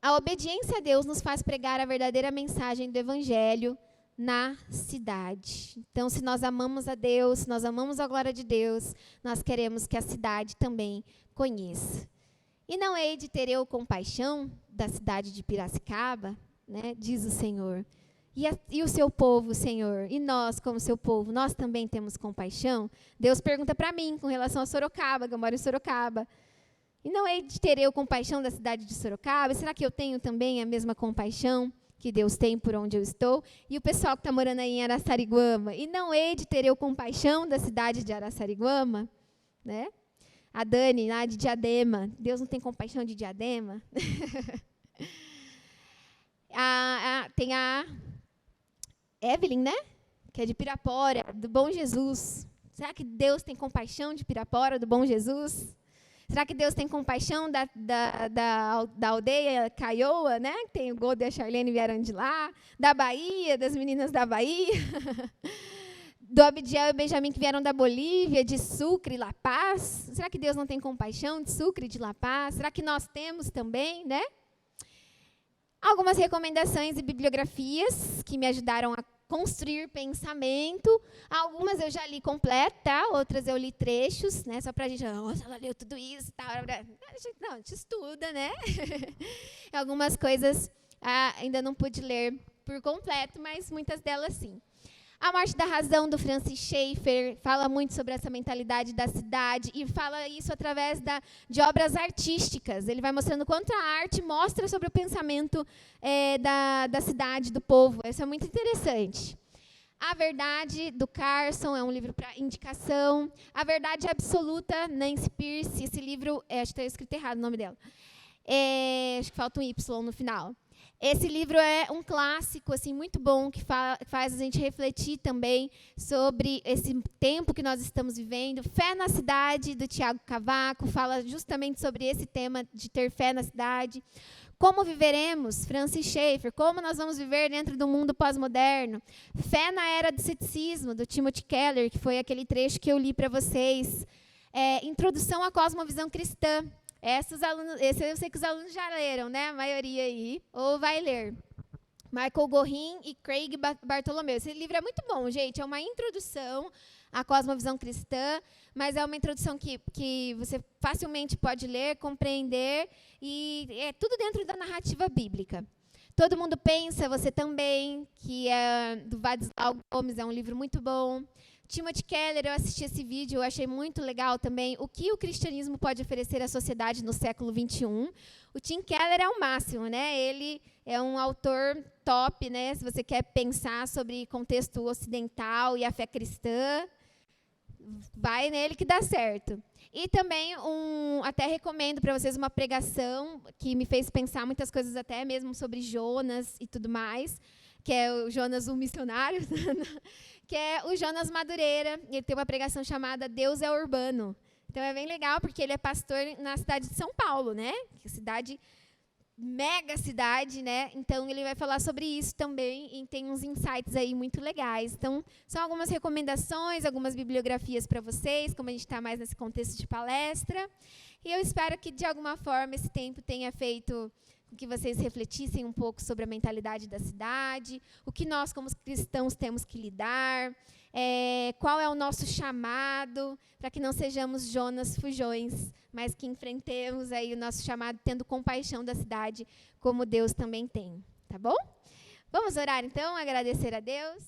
A obediência a Deus nos faz pregar a verdadeira mensagem do Evangelho na cidade. Então, se nós amamos a Deus, se nós amamos a glória de Deus, nós queremos que a cidade também conheça. E não hei de ter eu compaixão da cidade de Piracicaba, né, diz o Senhor. E o seu povo, Senhor, e nós, como seu povo, nós também temos compaixão? Deus pergunta para mim, com relação a Sorocaba, que eu moro em Sorocaba. E não hei de ter eu compaixão da cidade de Sorocaba? Será que eu tenho também a mesma compaixão que Deus tem por onde eu estou? E o pessoal que está morando aí em Araçariguama? E não hei de ter eu compaixão da cidade de Araçariguama? Né? A Dani, lá de Diadema. Deus não tem compaixão de Diadema? Tem a Evelyn, né? Que é de Pirapora, do Bom Jesus. Será que Deus tem compaixão de Pirapora, do Bom Jesus? Será que Deus tem compaixão da aldeia Caioa, né? Tem o Goldo e a Charlene vieram de lá. Da Bahia, das meninas da Bahia. Do Abdiel e Benjamin que vieram da Bolívia, de Sucre, La Paz. Será que Deus não tem compaixão de Sucre, de La Paz? Será que nós temos também, né? Algumas recomendações e bibliografias que me ajudaram a construir pensamento. Algumas eu já li completa, outras eu li trechos, né? Só para a gente, nossa, ela leu tudo isso e tal. Não, a gente estuda, né? Algumas coisas ainda não pude ler por completo, mas muitas delas sim. A Morte da Razão, do Francis Schaeffer, fala muito sobre essa mentalidade da cidade e fala isso através de obras artísticas. Ele vai mostrando quanto a arte mostra sobre o pensamento da cidade, do povo. Isso é muito interessante. A Verdade, do Carson, é um livro para indicação. A Verdade Absoluta, Nancy Pierce. Esse livro, acho que está escrito errado o nome dela. Acho que falta um Y no final. Esse livro é um clássico, assim, muito bom, que faz a gente refletir também sobre esse tempo que nós estamos vivendo. Fé na Cidade, do Tiago Cavaco, fala justamente sobre esse tema de ter fé na cidade. Como viveremos, Francis Schaeffer, como nós vamos viver dentro do mundo pós-moderno. Fé na Era do Ceticismo, do Timothy Keller, que foi aquele trecho que eu li para vocês. Introdução à Cosmovisão Cristã. Esse eu sei que os alunos já leram, né? A maioria aí, ou vai ler. Michael Gorin e Craig Bartolomeu. Esse livro é muito bom, gente. É uma introdução à cosmovisão cristã, mas é uma introdução que você facilmente pode ler, compreender, e é tudo dentro da narrativa bíblica. Todo Mundo Pensa, Você Também, que é do Václav Gomes, é um livro muito bom. Timothy Keller, eu assisti esse vídeo, eu achei muito legal também o que o cristianismo pode oferecer à sociedade no século XXI. O Tim Keller é o máximo, né? Ele é um autor top, né? Se você quer pensar sobre contexto ocidental e a fé cristã, vai nele que dá certo. E também, até recomendo para vocês uma pregação que me fez pensar muitas coisas, até mesmo sobre Jonas e tudo mais, que é o Jonas, o missionário, que é o Jonas Madureira. Ele tem uma pregação chamada Deus é Urbano. Então, é bem legal, porque ele é pastor na cidade de São Paulo, né? Que mega cidade, né? Então, ele vai falar sobre isso também e tem uns insights aí muito legais. Então, são algumas recomendações, algumas bibliografias para vocês, como a gente está mais nesse contexto de palestra. E eu espero que, de alguma forma, esse tempo tenha feito que vocês refletissem um pouco sobre a mentalidade da cidade, o que nós, como cristãos, temos que lidar, qual é o nosso chamado, para que não sejamos Jonas fujões, mas que enfrentemos aí o nosso chamado tendo compaixão da cidade, como Deus também tem. Tá bom? Vamos orar, então, agradecer a Deus.